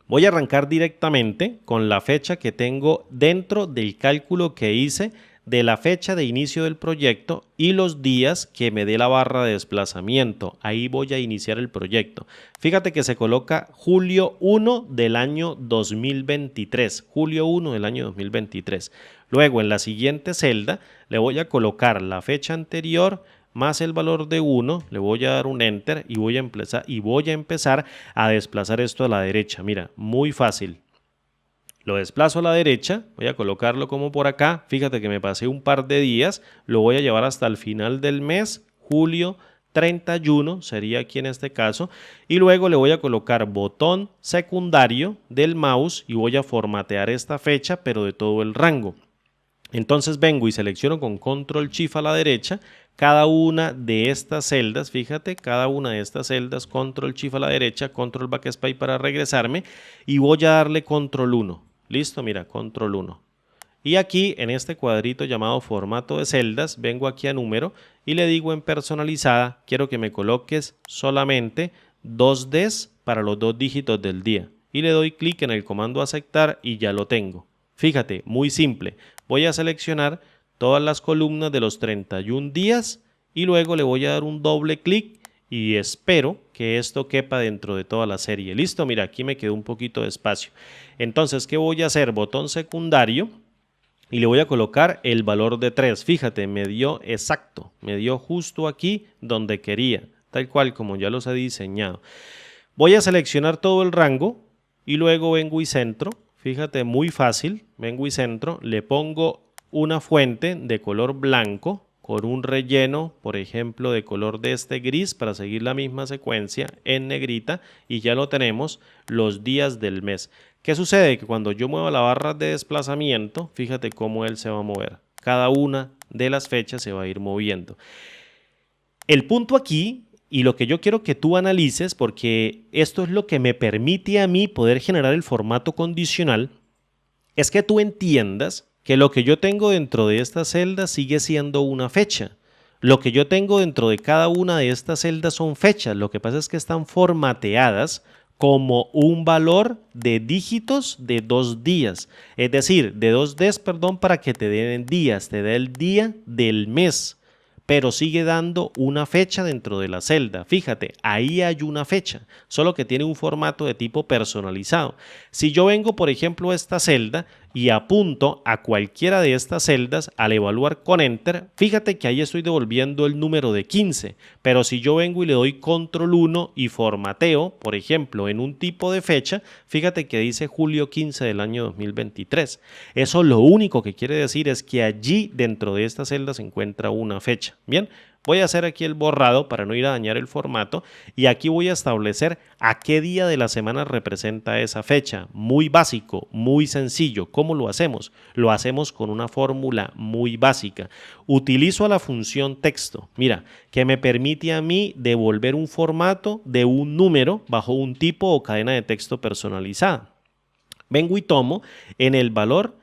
Voy a arrancar directamente con la fecha que tengo dentro del cálculo que hice de la fecha de inicio del proyecto y los días que me dé la barra de desplazamiento. Ahí voy a iniciar el proyecto. Fíjate que se coloca julio 1 del año 2023. Julio 1 del año 2023. Luego en la siguiente celda le voy a colocar la fecha anterior más el valor de 1, le voy a dar un enter y voy a empezar a desplazar esto a la derecha. Mira, muy fácil. Lo desplazo a la derecha, voy a colocarlo como por acá. Fíjate que me pasé un par de días, lo voy a llevar hasta el final del mes, julio 31 sería aquí en este caso, y luego le voy a colocar botón secundario del mouse y voy a formatear esta fecha, pero de todo el rango. Entonces vengo y selecciono con Control Shift a la derecha cada una de estas celdas. Fíjate, cada una de estas celdas, Control Shift a la derecha, Control Backspace para regresarme y voy a darle Control 1. Listo, mira, Control 1. Y aquí en este cuadrito llamado formato de celdas, vengo aquí a número y le digo en personalizada, quiero que me coloques solamente 2Ds para los 2 dígitos del día. Y le doy clic en el comando aceptar y ya lo tengo. Fíjate, muy simple. Voy a seleccionar todas las columnas de los 31 días y luego le voy a dar un doble clic y espero que esto quepa dentro de toda la serie. Listo, mira, aquí me quedó un poquito de espacio. Entonces, ¿qué voy a hacer? Botón secundario y le voy a colocar el valor de 3. Fíjate, me dio exacto, me dio justo aquí donde quería, tal cual como ya los he diseñado. Voy a seleccionar todo el rango y luego vengo y centro. Fíjate, muy fácil, vengo y centro, le pongo una fuente de color blanco con un relleno, por ejemplo, de color de este gris para seguir la misma secuencia en negrita y ya lo tenemos los días del mes. ¿Qué sucede? Que cuando yo muevo la barra de desplazamiento, fíjate cómo él se va a mover. Cada una de las fechas se va a ir moviendo. El punto aquí, y lo que yo quiero que tú analices, porque esto es lo que me permite a mí poder generar el formato condicional, es que tú entiendas que lo que yo tengo dentro de esta celda sigue siendo una fecha. Lo que yo tengo dentro de cada una de estas celdas son fechas. Lo que pasa es que están formateadas como un valor de dígitos de 2 días. Es decir, de 2Ds, perdón, para que te den días. Te da el día del mes, pero sigue dando una fecha dentro de la celda. Fíjate, ahí hay una fecha, solo que tiene un formato de tipo personalizado. Si yo vengo, por ejemplo, a esta celda y apunto a cualquiera de estas celdas al evaluar con Enter, fíjate que ahí estoy devolviendo el número de 15, pero si yo vengo y le doy Control 1 y formateo, por ejemplo, en un tipo de fecha, fíjate que dice julio 15 del año 2023. Eso lo único que quiere decir es que allí dentro de esta celda se encuentra una fecha. Bien, Voy a hacer aquí el borrado para no ir a dañar el formato y aquí voy a establecer a qué día de la semana representa esa fecha. Muy básico, muy sencillo. ¿Cómo lo hacemos? Lo hacemos con una fórmula muy básica. Utilizo a la función texto, mira, que me permite a mí devolver un formato de un número bajo un tipo o cadena de texto personalizada. Vengo y tomo en el valor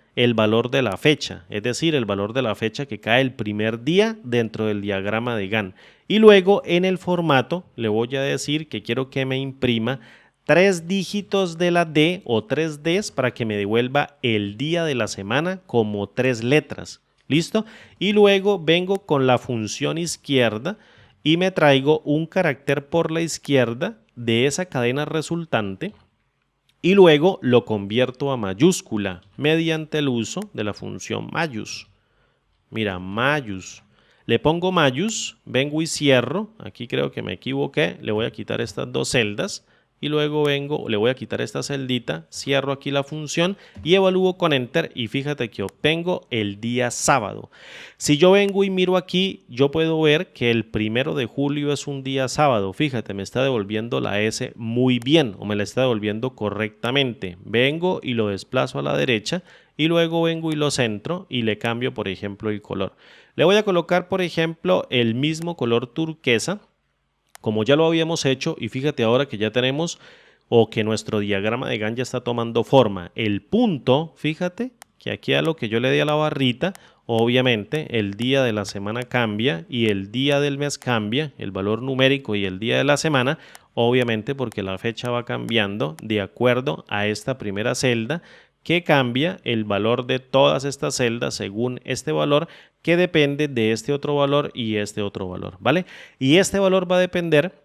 de la fecha, es decir, el valor de la fecha que cae el primer día dentro del diagrama de Gantt. Y luego en el formato le voy a decir que quiero que me imprima 3 dígitos de la D o 3 Ds para que me devuelva el día de la semana como 3 letras. ¿Listo? Y luego vengo con la función izquierda y me traigo un carácter por la izquierda de esa cadena resultante y luego lo convierto a mayúscula mediante el uso de la función mayús. Mira, mayús. Le pongo mayús, vengo y cierro. Aquí creo que me equivoqué. Le voy a quitar estas 2 celdas y luego vengo, le voy a quitar esta celdita, cierro aquí la función y evalúo con enter y fíjate que obtengo el día sábado. Si yo vengo y miro aquí, yo puedo ver que el 1 de julio es un día sábado. Fíjate, me está devolviendo la S muy bien o me la está devolviendo correctamente. Vengo y lo desplazo a la derecha y luego vengo y lo centro y le cambio, por ejemplo, el color. Le voy a colocar, por ejemplo, el mismo color turquesa, como ya lo habíamos hecho, y fíjate ahora que ya tenemos o que nuestro diagrama de Gantt ya está tomando forma. El punto, fíjate que aquí a lo que yo le di a la barrita, obviamente el día de la semana cambia y el día del mes cambia, el valor numérico y el día de la semana, obviamente porque la fecha va cambiando de acuerdo a esta primera celda que cambia el valor de todas estas celdas según este valor que depende de este otro valor y este otro valor, ¿vale? Y este valor va a depender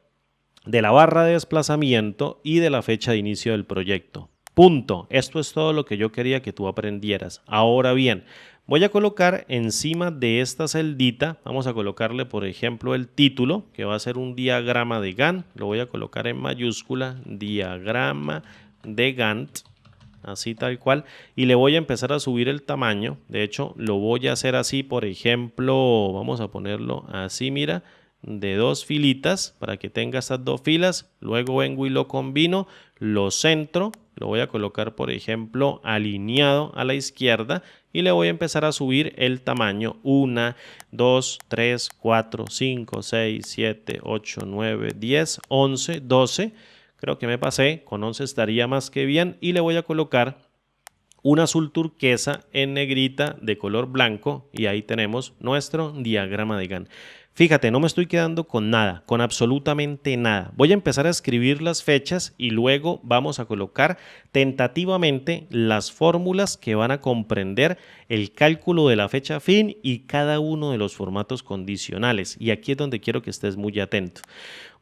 de la barra de desplazamiento y de la fecha de inicio del proyecto. Punto. Esto es todo lo que yo quería que tú aprendieras. Ahora bien, voy a colocar encima de esta celdita, vamos a colocarle por ejemplo el título, que va a ser un diagrama de Gantt. Lo voy a colocar en mayúscula, diagrama de Gantt. Así tal cual, y le voy a empezar a subir el tamaño. De hecho lo voy a hacer así, por ejemplo, vamos a ponerlo así, mira, de 2 filitas para que tenga estas 2 filas. Luego vengo y lo combino, lo centro, lo voy a colocar por ejemplo alineado a la izquierda y le voy a empezar a subir el tamaño 1, 2, 3, 4, 5, 6, 7, 8, 9, 10, 11, 12. Creo que me pasé, con 11 estaría más que bien y le voy a colocar un azul turquesa en negrita de color blanco y ahí tenemos nuestro diagrama de Gantt. Fíjate, no me estoy quedando con nada, con absolutamente nada. Voy a empezar a escribir las fechas y luego vamos a colocar tentativamente las fórmulas que van a comprender el cálculo de la fecha fin y cada uno de los formatos condicionales. Y aquí es donde quiero que estés muy atento.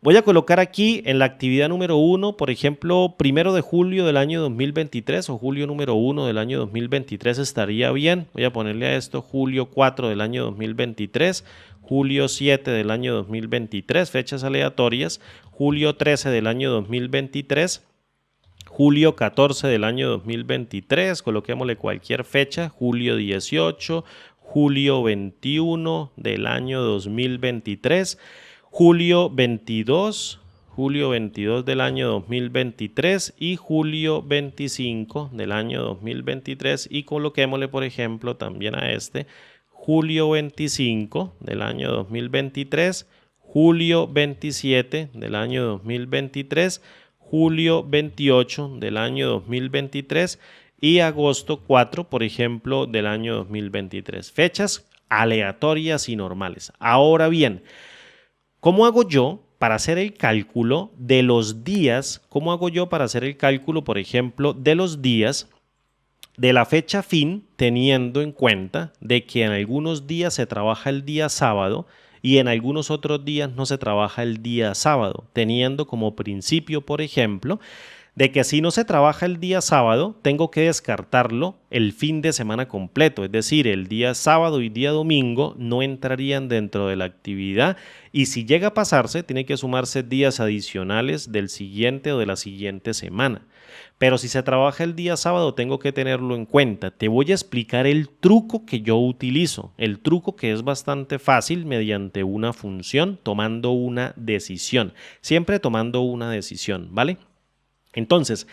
Voy a colocar aquí en la actividad número 1, por ejemplo, 1 de julio del año 2023 o julio número 1 del año 2023 estaría bien. Voy a ponerle a esto julio 4 del año 2023, julio 7 del año 2023, fechas aleatorias, julio 13 del año 2023, julio 14 del año 2023, coloquémosle cualquier fecha, julio 18, julio 21 del año 2023, julio 22 del año 2023 y julio 25 del año 2023 y coloquémosle por ejemplo también a este julio 25 del año 2023, julio 27 del año 2023, julio 28 del año 2023 y agosto 4, por ejemplo, del año 2023. Fechas aleatorias y normales. Ahora bien, ¿cómo hago yo para hacer el cálculo de los días? ¿Cómo hago yo para hacer el cálculo, por ejemplo, de los días de la fecha fin, teniendo en cuenta de que en algunos días se trabaja el día sábado y en algunos otros días no se trabaja el día sábado, teniendo como principio, por ejemplo, de que si no se trabaja el día sábado, tengo que descartarlo el fin de semana completo, es decir, el día sábado y día domingo no entrarían dentro de la actividad y si llega a pasarse, tiene que sumarse días adicionales del siguiente o de la siguiente semana. Pero si se trabaja el día sábado, tengo que tenerlo en cuenta. Te voy a explicar el truco que yo utilizo. El truco que es bastante fácil mediante una función, tomando una decisión. Siempre tomando una decisión, ¿vale? Entonces,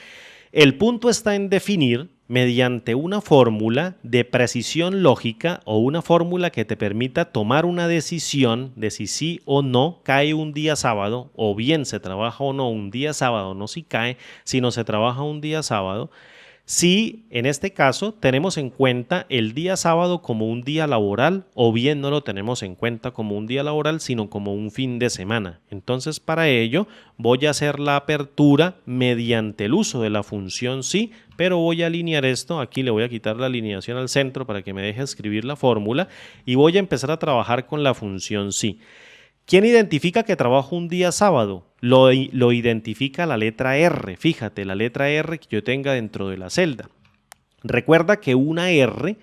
el punto está en definir mediante una fórmula de precisión lógica o una fórmula que te permita tomar una decisión de si sí o no cae un día sábado, o bien se trabaja o no un día sábado, no si cae, sino se trabaja un día sábado. Si en este caso tenemos en cuenta el día sábado como un día laboral o bien no lo tenemos en cuenta como un día laboral sino como un fin de semana. Entonces para ello voy a hacer la apertura mediante el uso de la función sí, pero voy a alinear esto, aquí le voy a quitar la alineación al centro para que me deje escribir la fórmula y voy a empezar a trabajar con la función sí. ¿Quién identifica que trabajo un día sábado? Lo identifica la letra R. Fíjate, la letra R que yo tenga dentro de la celda. Recuerda que una R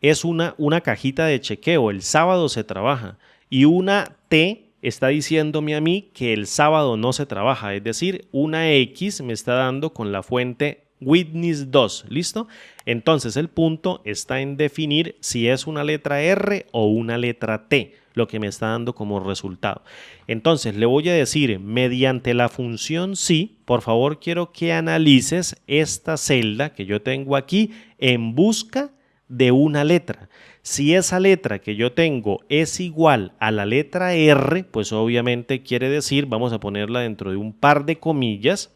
es una cajita de chequeo. El sábado se trabaja. Y una T está diciéndome a mí que el sábado no se trabaja. Es decir, una X me está dando con la fuente Witness 2. ¿Listo? Entonces el punto está en definir si es una letra R o una letra T, lo que me está dando como resultado. Entonces le voy a decir mediante la función sí, por favor quiero que analices esta celda que yo tengo aquí en busca de una letra. Si esa letra que yo tengo es igual a la letra R, pues obviamente quiere decir, vamos a ponerla dentro de un par de comillas,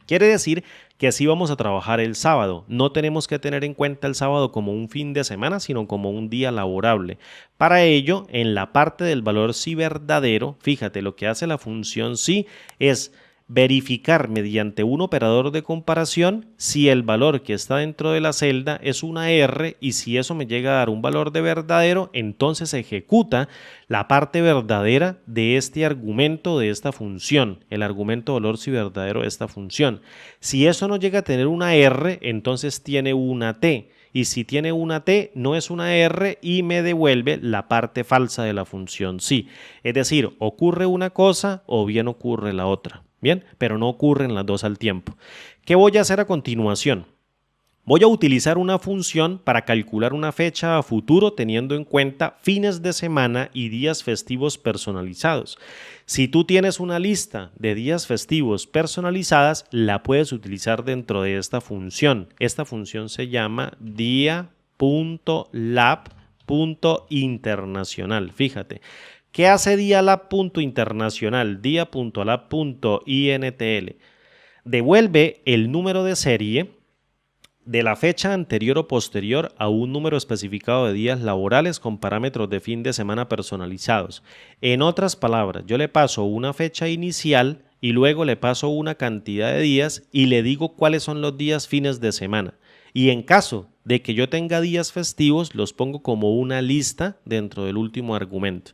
quiere decir que así vamos a trabajar el sábado. No tenemos que tener en cuenta el sábado como un fin de semana, sino como un día laborable. Para ello, en la parte del valor sí verdadero, fíjate, lo que hace la función sí es verificar mediante un operador de comparación si el valor que está dentro de la celda es una R y si eso me llega a dar un valor de verdadero, entonces se ejecuta la parte verdadera de este argumento de esta función, el argumento valor si verdadero de esta función. Si eso no llega a tener una R, entonces tiene una T. Y si tiene una T, no es una R y me devuelve la parte falsa de la función sí. Es decir, ocurre una cosa o bien ocurre la otra. Bien, pero no ocurren las dos al tiempo. ¿Qué voy a hacer a continuación? Voy a utilizar una función para calcular una fecha a futuro teniendo en cuenta fines de semana y días festivos personalizados. Si tú tienes una lista de días festivos personalizadas, la puedes utilizar dentro de esta función. Esta función se llama dia.lab.internacional. Fíjate. ¿Qué hace dia.lab.internacional? Dia.lab.intl. Devuelve el número de serie de la fecha anterior o posterior a un número especificado de días laborales con parámetros de fin de semana personalizados. En otras palabras, yo le paso una fecha inicial y luego le paso una cantidad de días y le digo cuáles son los días fines de semana. Y en caso de que yo tenga días festivos, los pongo como una lista dentro del último argumento.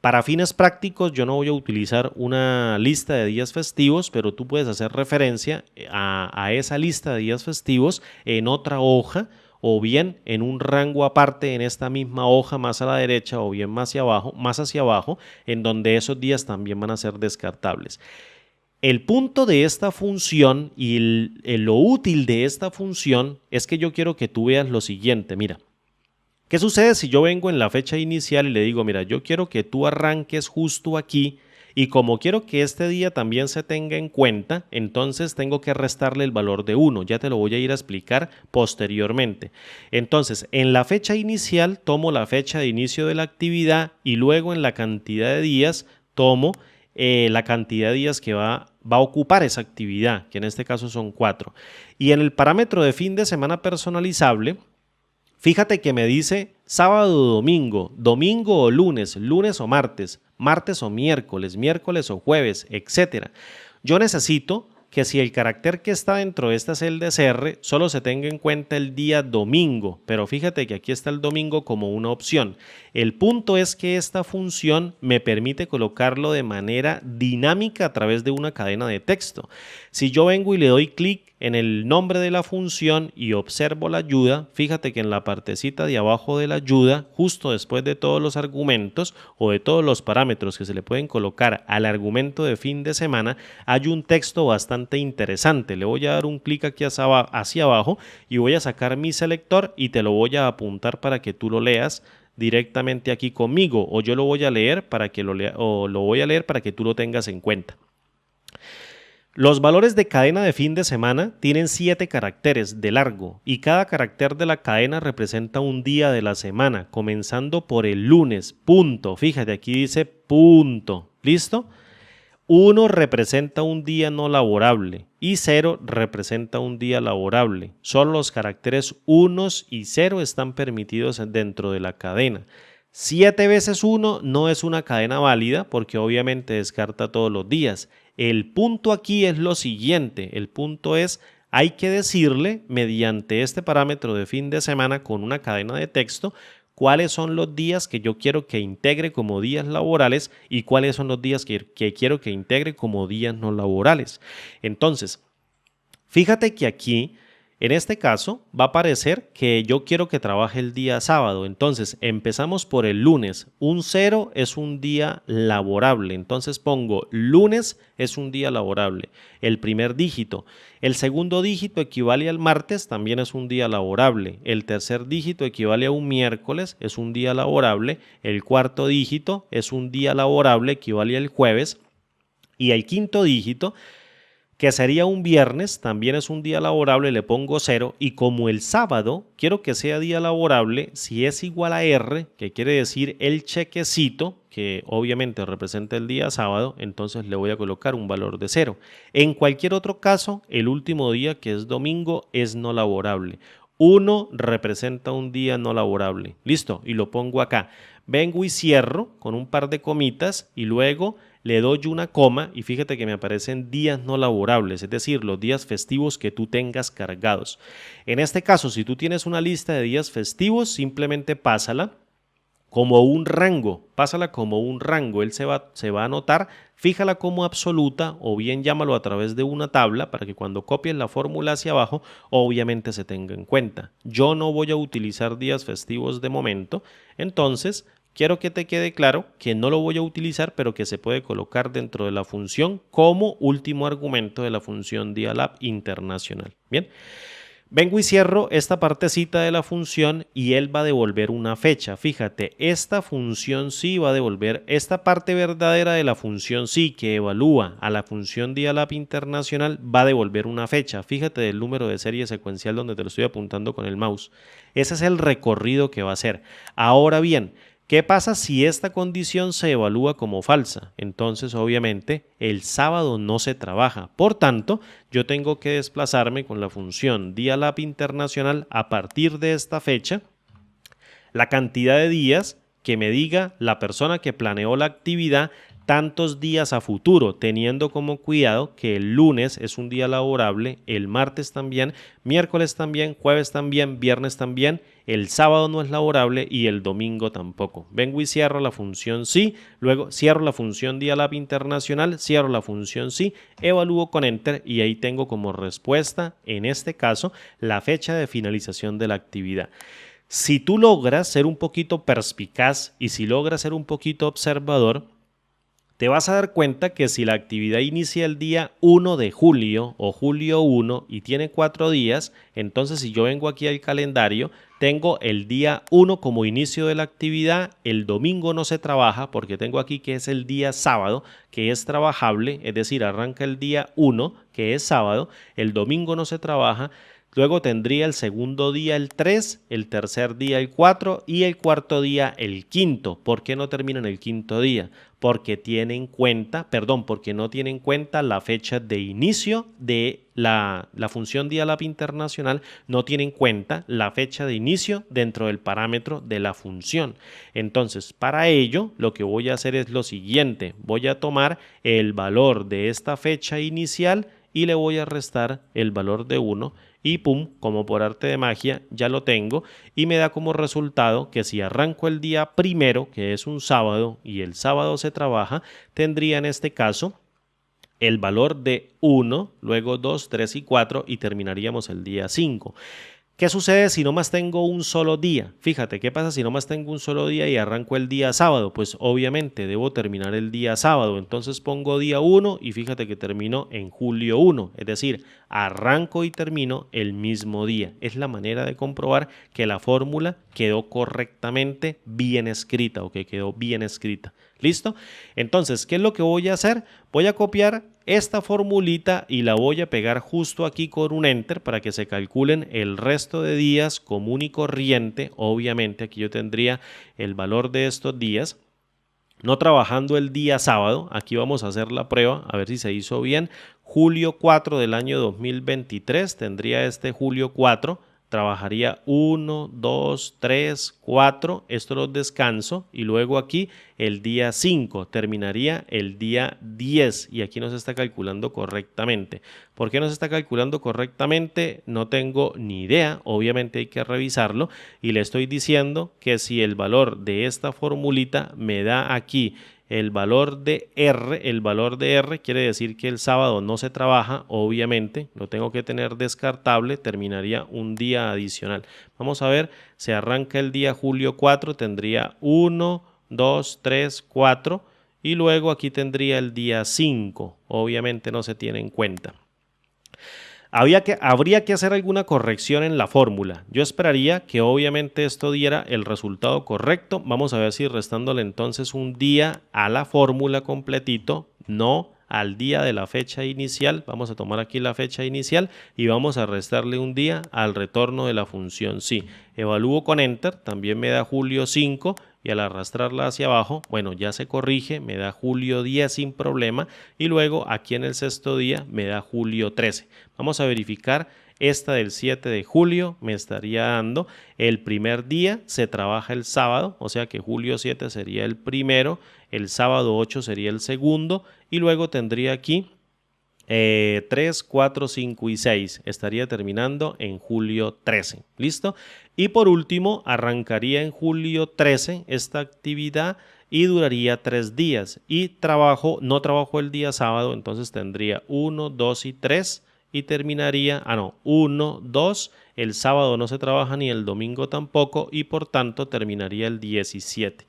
Para fines prácticos, yo no voy a utilizar una lista de días festivos, pero tú puedes hacer referencia a esa lista de días festivos en otra hoja o bien en un rango aparte en esta misma hoja más a la derecha o bien más hacia abajo, en donde esos días también van a ser descartables. El punto de esta función y lo útil de esta función es que yo quiero que tú veas lo siguiente. Mira, ¿qué sucede si yo vengo en la fecha inicial y le digo, mira, yo quiero que tú arranques justo aquí y como quiero que este día también se tenga en cuenta, entonces tengo que restarle el valor de 1. Ya te lo voy a ir a explicar posteriormente. Entonces, en la fecha inicial tomo la fecha de inicio de la actividad y luego en la cantidad de días tomo la cantidad de días que va a ocupar esa actividad, que en este caso son 4. Y en el parámetro de fin de semana personalizable, fíjate que me dice sábado o domingo, domingo o lunes, lunes o martes, martes o miércoles, miércoles o jueves, etc. Yo necesito que si el carácter que está dentro de esta celda es R, solo se tenga en cuenta el día domingo, pero fíjate que aquí está el domingo como una opción. El punto es que esta función me permite colocarlo de manera dinámica a través de una cadena de texto. Si yo vengo y le doy clic en el nombre de la función y observo la ayuda, fíjate que en la partecita de abajo de la ayuda, justo después de todos los argumentos o de todos los parámetros que se le pueden colocar al argumento de fin de semana, hay un texto bastante interesante. Le voy a dar un clic aquí hacia abajo y voy a sacar mi selector y te lo voy a apuntar para que tú lo leas directamente aquí conmigo, o yo lo voy a leer para que lo voy a leer para que tú lo tengas en cuenta. Los valores de cadena de fin de semana tienen 7 caracteres de largo y cada carácter de la cadena representa un día de la semana, comenzando por el lunes, punto. Fíjate, aquí dice punto. ¿Listo? 1 representa un día no laborable y 0 representa un día laborable. Solo los caracteres 1 y 0 están permitidos dentro de la cadena. 7 veces 1 no es una cadena válida porque obviamente descarta todos los días. El punto aquí es lo siguiente, el punto es, hay que decirle mediante este parámetro de fin de semana con una cadena de texto cuáles son los días que yo quiero que integre como días laborales y cuáles son los días que quiero que integre como días no laborales. Entonces, fíjate que aquí, en este caso, va a aparecer que yo quiero que trabaje el día sábado. Entonces, empezamos por el lunes. Un 0 es un día laborable. Entonces pongo lunes es un día laborable. El primer dígito. El segundo dígito equivale al martes, también es un día laborable. El tercer dígito equivale a un miércoles, es un día laborable. El cuarto dígito es un día laborable, equivale al jueves. Y el quinto dígito, que sería un viernes, también es un día laborable, le pongo 0 y como el sábado quiero que sea día laborable, si es igual a R, que quiere decir el chequecito, que obviamente representa el día sábado, entonces le voy a colocar un valor de 0. En cualquier otro caso, el último día, que es domingo, es no laborable. 1 representa un día no laborable. Listo, y lo pongo acá. Vengo y cierro con un par de comitas y luego le doy una coma y fíjate que me aparecen días no laborables, es decir, los días festivos que tú tengas cargados. En este caso, si tú tienes una lista de días festivos, simplemente pásala como un rango, él se va a anotar, fíjala como absoluta o bien llámalo a través de una tabla para que cuando copies la fórmula hacia abajo, obviamente se tenga en cuenta. Yo no voy a utilizar días festivos de momento, entonces quiero que te quede claro que no lo voy a utilizar, pero que se puede colocar dentro de la función como último argumento de la función Dialab internacional. Bien. Vengo y cierro esta partecita de la función y él va a devolver una fecha. Fíjate, esta función sí va a devolver, esta parte verdadera de la función sí que evalúa a la función Dialab internacional va a devolver una fecha. Fíjate del número de serie secuencial donde te lo estoy apuntando con el mouse. Ese es el recorrido que va a hacer. Ahora bien, ¿qué pasa si esta condición se evalúa como falsa? Entonces, obviamente, el sábado no se trabaja. Por tanto, yo tengo que desplazarme con la función Dialab internacional a partir de esta fecha, la cantidad de días que me diga la persona que planeó la actividad tantos días a futuro, teniendo como cuidado que el lunes es un día laborable, el martes también, miércoles también, jueves también, viernes también, el sábado no es laborable y el domingo tampoco. Vengo y cierro la función sí, luego cierro la función Dialab internacional, cierro la función sí, evalúo con Enter y ahí tengo como respuesta, en este caso, la fecha de finalización de la actividad. Si tú logras ser un poquito perspicaz y si logras ser un poquito observador, te vas a dar cuenta que si la actividad inicia el día 1 de julio o julio 1 y tiene 4 días, entonces si yo vengo aquí al calendario, tengo el día 1 como inicio de la actividad, el domingo no se trabaja porque tengo aquí que es el día sábado, que es trabajable, es decir, arranca el día 1, que es sábado, el domingo no se trabaja. Luego tendría el segundo día el 3, el tercer día el 4 y el cuarto día el quinto. ¿Por qué no termina en el quinto día? Porque no tiene en cuenta la fecha de inicio de la función Dialab internacional, no tiene en cuenta la fecha de inicio dentro del parámetro de la función. Entonces, para ello, lo que voy a hacer es lo siguiente. Voy a tomar el valor de esta fecha inicial y le voy a restar el valor de 1 y pum, como por arte de magia ya lo tengo y me da como resultado que si arranco el día primero, que es un sábado y el sábado se trabaja, tendría en este caso el valor de 1, luego 2, 3 y 4 y terminaríamos el día 5. ¿Qué sucede si nomás tengo un solo día? Fíjate, ¿qué pasa si nomás tengo un solo día y arranco el día sábado? Pues obviamente debo terminar el día sábado. Entonces pongo día 1 y fíjate que termino en julio 1. Es decir, arranco y termino el mismo día. Es la manera de comprobar que la fórmula quedó correctamente bien escrita o que quedó bien escrita. ¿Listo? Entonces, ¿qué es lo que voy a hacer? Voy a copiar esta formulita y la voy a pegar justo aquí con un enter para que se calculen el resto de días común y corriente. Obviamente aquí yo tendría el valor de estos días. No trabajando el día sábado, aquí vamos a hacer la prueba a ver si se hizo bien. Julio 4 del año 2023, tendría este julio 4. Trabajaría 1, 2, 3, 4, esto los descanso y luego aquí el día 5, terminaría el día 10 y aquí no se está calculando correctamente. ¿Por qué no se está calculando correctamente? No tengo ni idea, obviamente hay que revisarlo y le estoy diciendo que si el valor de esta formulita me da aquí el valor de R quiere decir que el sábado no se trabaja, obviamente, lo tengo que tener descartable, terminaría un día adicional. Vamos a ver, se arranca el día julio 4, tendría 1, 2, 3, 4 y luego aquí tendría el día 5, obviamente no se tiene en cuenta. Habría que hacer alguna corrección en la fórmula. Yo esperaría que obviamente esto diera el resultado correcto. Vamos a ver si restándole entonces un día a la fórmula completito, no al día de la fecha inicial. Vamos a tomar aquí la fecha inicial y vamos a restarle un día al retorno de la función sí. Evalúo con enter, también me da julio 5 y al arrastrarla hacia abajo, bueno, ya se corrige, me da julio 10 sin problema y luego aquí en el sexto día me da julio 13. Vamos a verificar esta del 7 de julio, me estaría dando el primer día, se trabaja el sábado, o sea que julio 7 sería el primero, el sábado 8 sería el segundo y luego tendría aquí 3, 4, 5 y 6. Estaría terminando en julio 13. ¿Listo? Y por último, arrancaría en julio 13 esta actividad y duraría 3 días. Y no trabajo el día sábado, entonces tendría 1, 2 y 3 y terminaría, 1, 2, el sábado no se trabaja ni el domingo tampoco y por tanto terminaría el 17.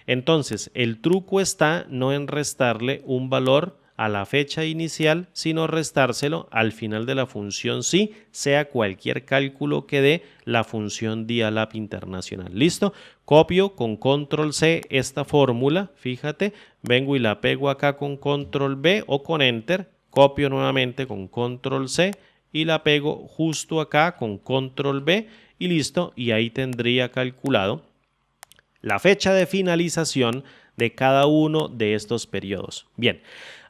Entonces, el truco está no en restarle un valor a la fecha inicial, sino restárselo al final de la función sí, sea cualquier cálculo que dé la función Dialab Internacional. ¿Listo? Copio con control C esta fórmula, fíjate, vengo y la pego acá con control V o con enter, copio nuevamente con control C y la pego justo acá con control V y listo, y ahí tendría calculado la fecha de finalización de cada uno de estos periodos. Bien,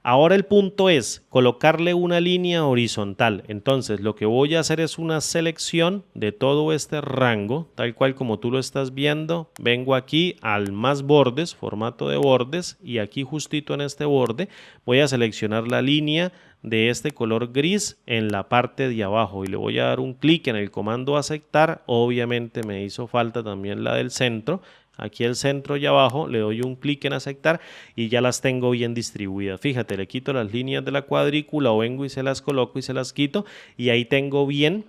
ahora el punto es colocarle una línea horizontal. Entonces lo que voy a hacer es una selección de todo este rango, tal cual como tú lo estás viendo. Vengo aquí al más bordes, formato de bordes, y aquí justito en este borde voy a seleccionar la línea de este color gris en la parte de abajo y le voy a dar un clic en el comando aceptar. Obviamente me hizo falta también la del centro. Aquí el centro y abajo le doy un clic en aceptar y ya las tengo bien distribuidas. Fíjate, le quito las líneas de la cuadrícula o vengo y se las coloco y se las quito y ahí tengo bien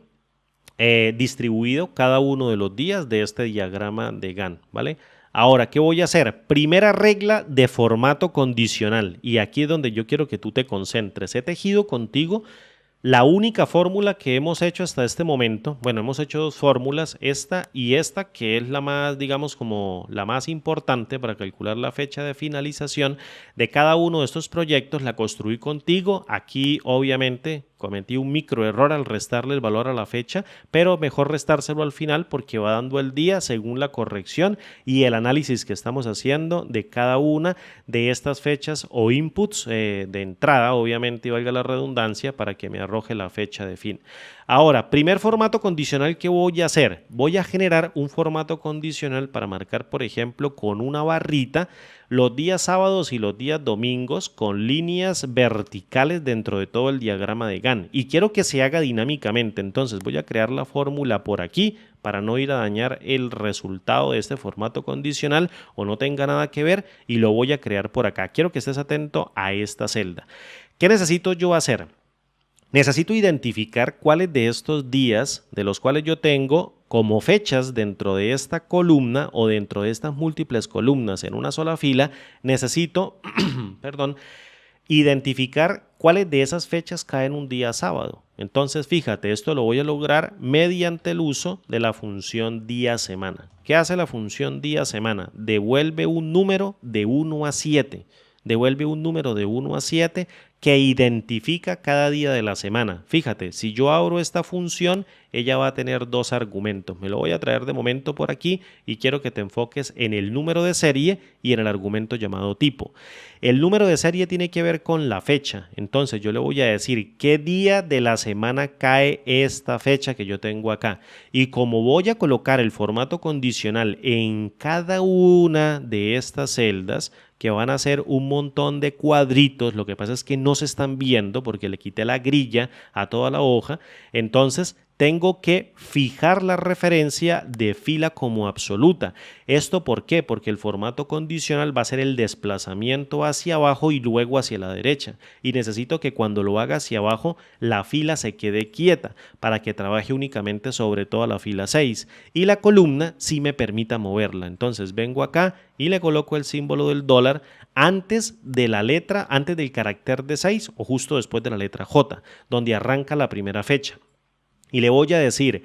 distribuido cada uno de los días de este diagrama de Gantt, ¿vale? Ahora, ¿qué voy a hacer? Primera regla de formato condicional y aquí es donde yo quiero que tú te concentres. He tejido contigo la única fórmula que hemos hecho hasta este momento. Bueno, hemos hecho dos fórmulas, esta y esta, que es la más, digamos, como la más importante para calcular la fecha de finalización de cada uno de estos proyectos. La construí contigo. Aquí, obviamente, cometí un micro error al restarle el valor a la fecha, pero mejor restárselo al final porque va dando el día según la corrección y el análisis que estamos haciendo de cada una de estas fechas o inputs de entrada, obviamente, y valga la redundancia, para que me arroje la fecha de fin. Ahora, primer formato condicional que voy a hacer. Voy a generar un formato condicional para marcar, por ejemplo, con una barrita los días sábados y los días domingos con líneas verticales dentro de todo el diagrama de Gantt. Y quiero que se haga dinámicamente. Entonces voy a crear la fórmula por aquí para no ir a dañar el resultado de este formato condicional o no tenga nada que ver y lo voy a crear por acá. Quiero que estés atento a esta celda. ¿Qué necesito yo hacer? Necesito identificar cuáles de estos días, de los cuales yo tengo como fechas dentro de esta columna o dentro de estas múltiples columnas en una sola fila, necesito, perdón, identificar cuáles de esas fechas caen un día sábado. Entonces, fíjate, esto lo voy a lograr mediante el uso de la función día-semana. ¿Qué hace la función día-semana? Devuelve un número de 1 a 7. Devuelve un número de 1 a 7 que identifica cada día de la semana. Fíjate, si yo abro esta función, ella va a tener dos argumentos. Me lo voy a traer de momento por aquí y quiero que te enfoques en el número de serie y en el argumento llamado tipo. El número de serie tiene que ver con la fecha. Entonces yo le voy a decir qué día de la semana cae esta fecha que yo tengo acá. Y como voy a colocar el formato condicional en cada una de estas celdas, que van a ser un montón de cuadritos, lo que pasa es que no se están viendo porque le quité la grilla a toda la hoja, entonces tengo que fijar la referencia de fila como absoluta. ¿Esto por qué? Porque el formato condicional va a ser el desplazamiento hacia abajo y luego hacia la derecha. Y necesito que cuando lo haga hacia abajo, la fila se quede quieta para que trabaje únicamente sobre toda la fila 6. Y la columna sí me permita moverla. Entonces vengo acá y le coloco el símbolo del dólar antes de la letra, antes del carácter de 6 o justo después de la letra J, donde arranca la primera fecha. Y le voy a decir,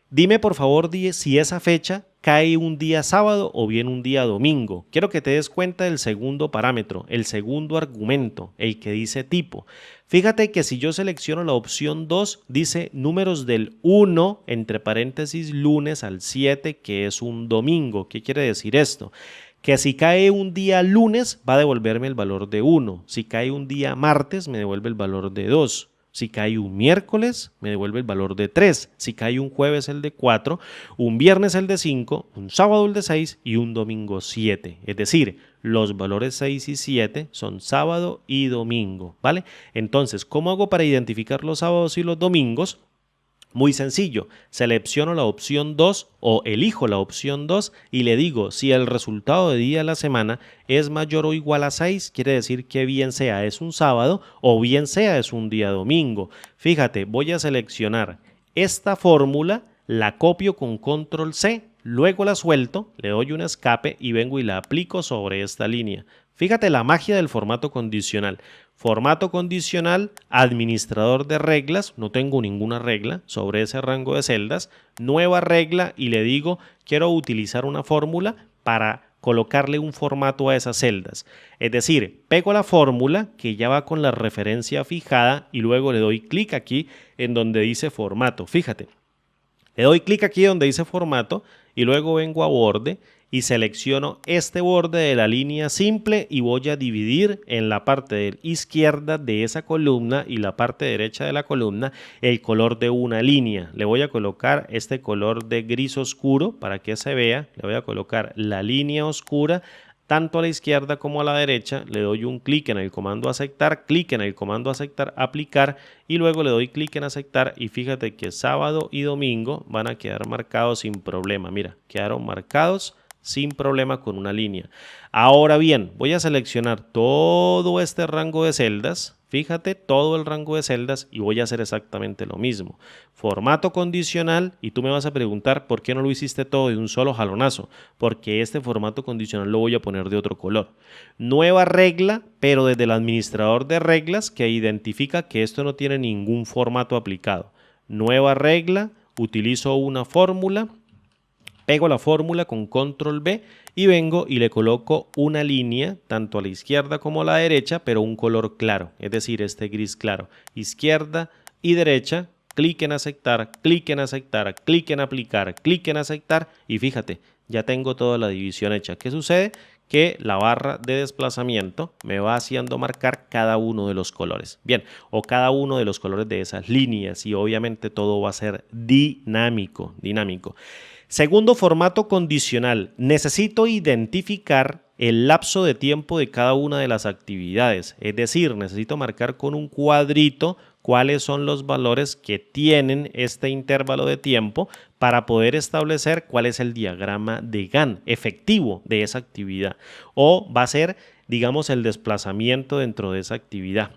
dime por favor si esa fecha cae un día sábado o bien un día domingo. Quiero que te des cuenta del segundo parámetro, el segundo argumento, el que dice tipo. Fíjate que si yo selecciono la opción 2, dice números del 1, entre paréntesis, lunes al 7, que es un domingo. ¿Qué quiere decir esto? Que si cae un día lunes, va a devolverme el valor de 1. Si cae un día martes, me devuelve el valor de 2. Si cae un miércoles, me devuelve el valor de 3. Si cae un jueves, el de 4. Un viernes, el de 5. Un sábado, el de 6. Y un domingo, 7. Es decir, los valores 6 y 7 son sábado y domingo, ¿vale? Entonces, ¿cómo hago para identificar los sábados y los domingos? Muy sencillo, selecciono la opción 2 o elijo la opción 2 y le digo si el resultado de día de la semana es mayor o igual a 6, quiere decir que bien sea es un sábado o bien sea es un día domingo. Fíjate, voy a seleccionar esta fórmula, la copio con control C, luego la suelto, le doy un escape y vengo y la aplico sobre esta línea. Fíjate la magia del formato condicional. Formato condicional, administrador de reglas, no tengo ninguna regla sobre ese rango de celdas, nueva regla y le digo quiero utilizar una fórmula para colocarle un formato a esas celdas. Es decir, pego la fórmula que ya va con la referencia fijada y luego le doy clic aquí en donde dice formato. Fíjate, le doy clic aquí donde dice formato y luego vengo a borde y selecciono este borde de la línea simple y voy a dividir en la parte izquierda de esa columna y la parte derecha de la columna el color de una línea. Le voy a colocar este color de gris oscuro para que se vea. Le voy a colocar la línea oscura tanto a la izquierda como a la derecha. Le doy un clic en el comando aceptar, clic en el comando aceptar, aplicar y luego le doy clic en aceptar y fíjate que sábado y domingo van a quedar marcados sin problema. Mira, quedaron marcados sin problema con una línea. Ahora bien, voy a seleccionar todo este rango de celdas, fíjate, todo el rango de celdas y voy a hacer exactamente lo mismo. Formato condicional y tú me vas a preguntar por qué no lo hiciste todo de un solo jalonazo, porque este formato condicional lo voy a poner de otro color. Nueva regla, pero desde el administrador de reglas que identifica que esto no tiene ningún formato aplicado. Nueva regla, utilizo una fórmula. Pego la fórmula con control B y vengo y le coloco una línea tanto a la izquierda como a la derecha, pero un color claro, es decir, este gris claro. Izquierda y derecha, clic en aceptar, clic en aceptar, clic en aplicar, clic en aceptar y fíjate, ya tengo toda la división hecha. ¿Qué sucede? Que la barra de desplazamiento me va haciendo marcar cada uno de los colores. Bien, o cada uno de los colores de esas líneas y obviamente todo va a ser dinámico. Segundo formato condicional, necesito identificar el lapso de tiempo de cada una de las actividades, es decir, necesito marcar con un cuadrito cuáles son los valores que tienen este intervalo de tiempo para poder establecer cuál es el diagrama de Gantt efectivo de esa actividad o va a ser, digamos, el desplazamiento dentro de esa actividad.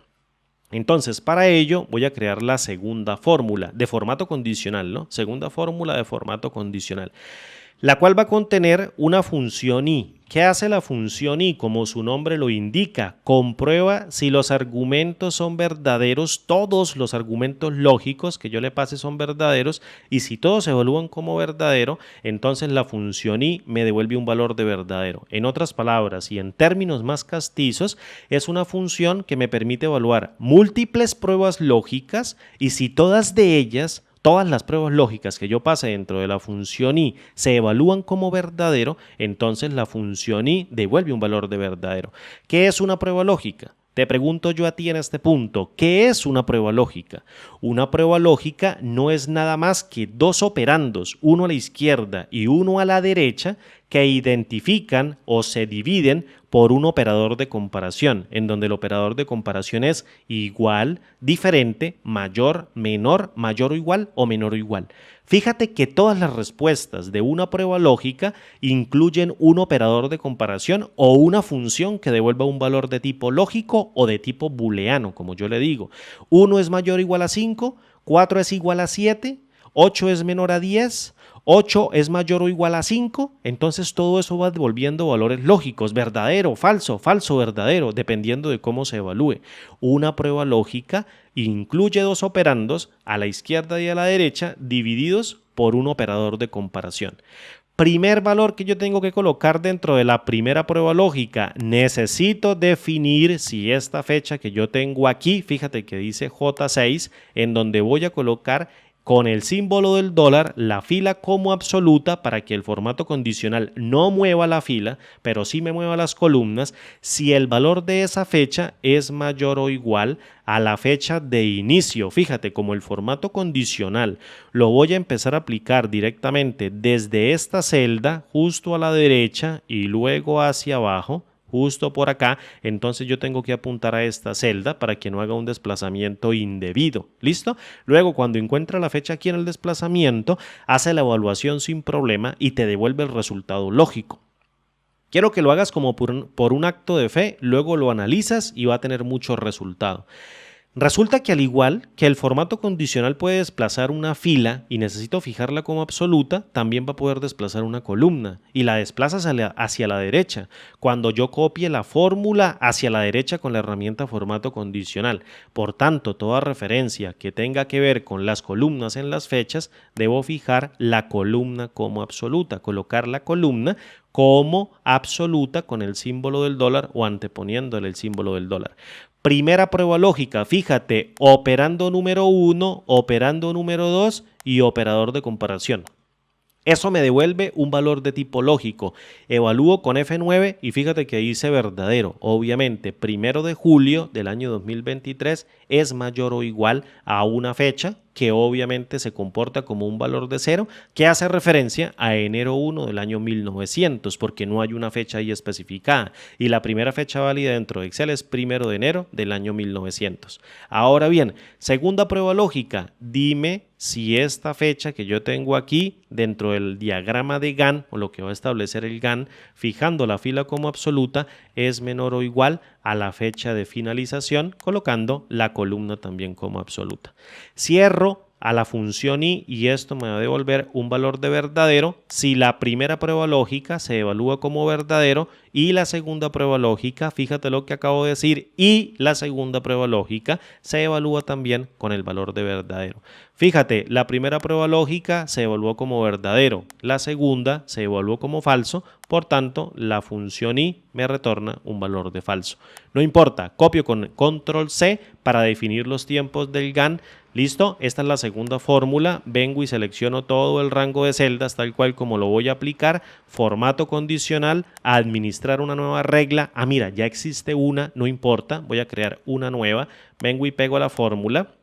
Entonces, para ello voy a crear la segunda fórmula de formato condicional, ¿no? Segunda fórmula de formato condicional, la cual va a contener una función i. ¿Qué hace la función i? Como su nombre lo indica, comprueba si los argumentos son verdaderos, todos los argumentos lógicos que yo le pase son verdaderos, y si todos se evalúan como verdadero, entonces la función i me devuelve un valor de verdadero. En otras palabras, y en términos más castizos, es una función que me permite evaluar múltiples pruebas lógicas, y si todas de ellas, todas las pruebas lógicas que yo pase dentro de la función i se evalúan como verdadero, entonces la función i devuelve un valor de verdadero. ¿Qué es una prueba lógica? Te pregunto yo a ti en este punto, ¿qué es una prueba lógica? Una prueba lógica no es nada más que dos operandos, uno a la izquierda y uno a la derecha, que identifican o se dividen por un operador de comparación, en donde el operador de comparación es igual, diferente, mayor, menor, mayor o igual o menor o igual. Fíjate que todas las respuestas de una prueba lógica incluyen un operador de comparación o una función que devuelva un valor de tipo lógico o de tipo booleano, como yo le digo. 1 es mayor o igual a 5, 4 es igual a 7, 8 es menor a 10, 8 es mayor o igual a 5, entonces todo eso va devolviendo valores lógicos, verdadero, falso, falso, verdadero, dependiendo de cómo se evalúe. Una prueba lógica incluye dos operandos a la izquierda y a la derecha divididos por un operador de comparación. Primer valor que yo tengo que colocar dentro de la primera prueba lógica, necesito definir si esta fecha que yo tengo aquí, fíjate que dice J6, en donde voy a colocar con el símbolo del dólar la fila como absoluta para que el formato condicional no mueva la fila, pero sí me mueva las columnas, si el valor de esa fecha es mayor o igual a la fecha de inicio. Fíjate, como el formato condicional lo voy a empezar a aplicar directamente desde esta celda justo a la derecha y luego hacia abajo, justo por acá, entonces yo tengo que apuntar a esta celda para que no haga un desplazamiento indebido. ¿Listo? Luego, cuando encuentra la fecha aquí en el desplazamiento, hace la evaluación sin problema y te devuelve el resultado lógico. Quiero que lo hagas como por un acto de fe, luego lo analizas y va a tener mucho resultado. Resulta que al igual que el formato condicional puede desplazar una fila y necesito fijarla como absoluta, también va a poder desplazar una columna y la desplaza hacia la derecha cuando yo copie la fórmula hacia la derecha con la herramienta formato condicional. Por tanto, toda referencia que tenga que ver con las columnas en las fechas, debo fijar la columna como absoluta, colocar la columna como absoluta con el símbolo del dólar o anteponiéndole el símbolo del dólar. Primera prueba lógica, fíjate, operando número 1, operando número 2 y operador de comparación. Eso me devuelve un valor de tipo lógico. Evalúo con F9 y fíjate que dice verdadero. Obviamente, 1 de julio del año 2023 es mayor o igual a una fecha que obviamente se comporta como un valor de 0, que hace referencia a enero 1 del año 1900, porque no hay una fecha ahí especificada. Y la primera fecha válida dentro de Excel es 1 de enero del año 1900. Ahora bien, segunda prueba lógica, dime si esta fecha que yo tengo aquí dentro del diagrama de Gantt, o lo que va a establecer el Gantt, fijando la fila como absoluta, es menor o igual a la fecha de finalización, colocando la columna también como absoluta. Cierro a la función i y esto me va a devolver un valor de verdadero si la primera prueba lógica se evalúa como verdadero y la segunda prueba lógica, fíjate lo que acabo de decir, y la segunda prueba lógica se evalúa también con el valor de verdadero. Fíjate, la primera prueba lógica se evaluó como verdadero, la segunda se evaluó como falso, por tanto la función i me retorna un valor de falso. No importa, copio con control C para definir los tiempos del Gantt. Listo, esta es la segunda fórmula, vengo y selecciono todo el rango de celdas tal cual como lo voy a aplicar, formato condicional, administrar una nueva regla, mira, ya existe una, no importa, voy a crear una nueva, vengo y pego la fórmula,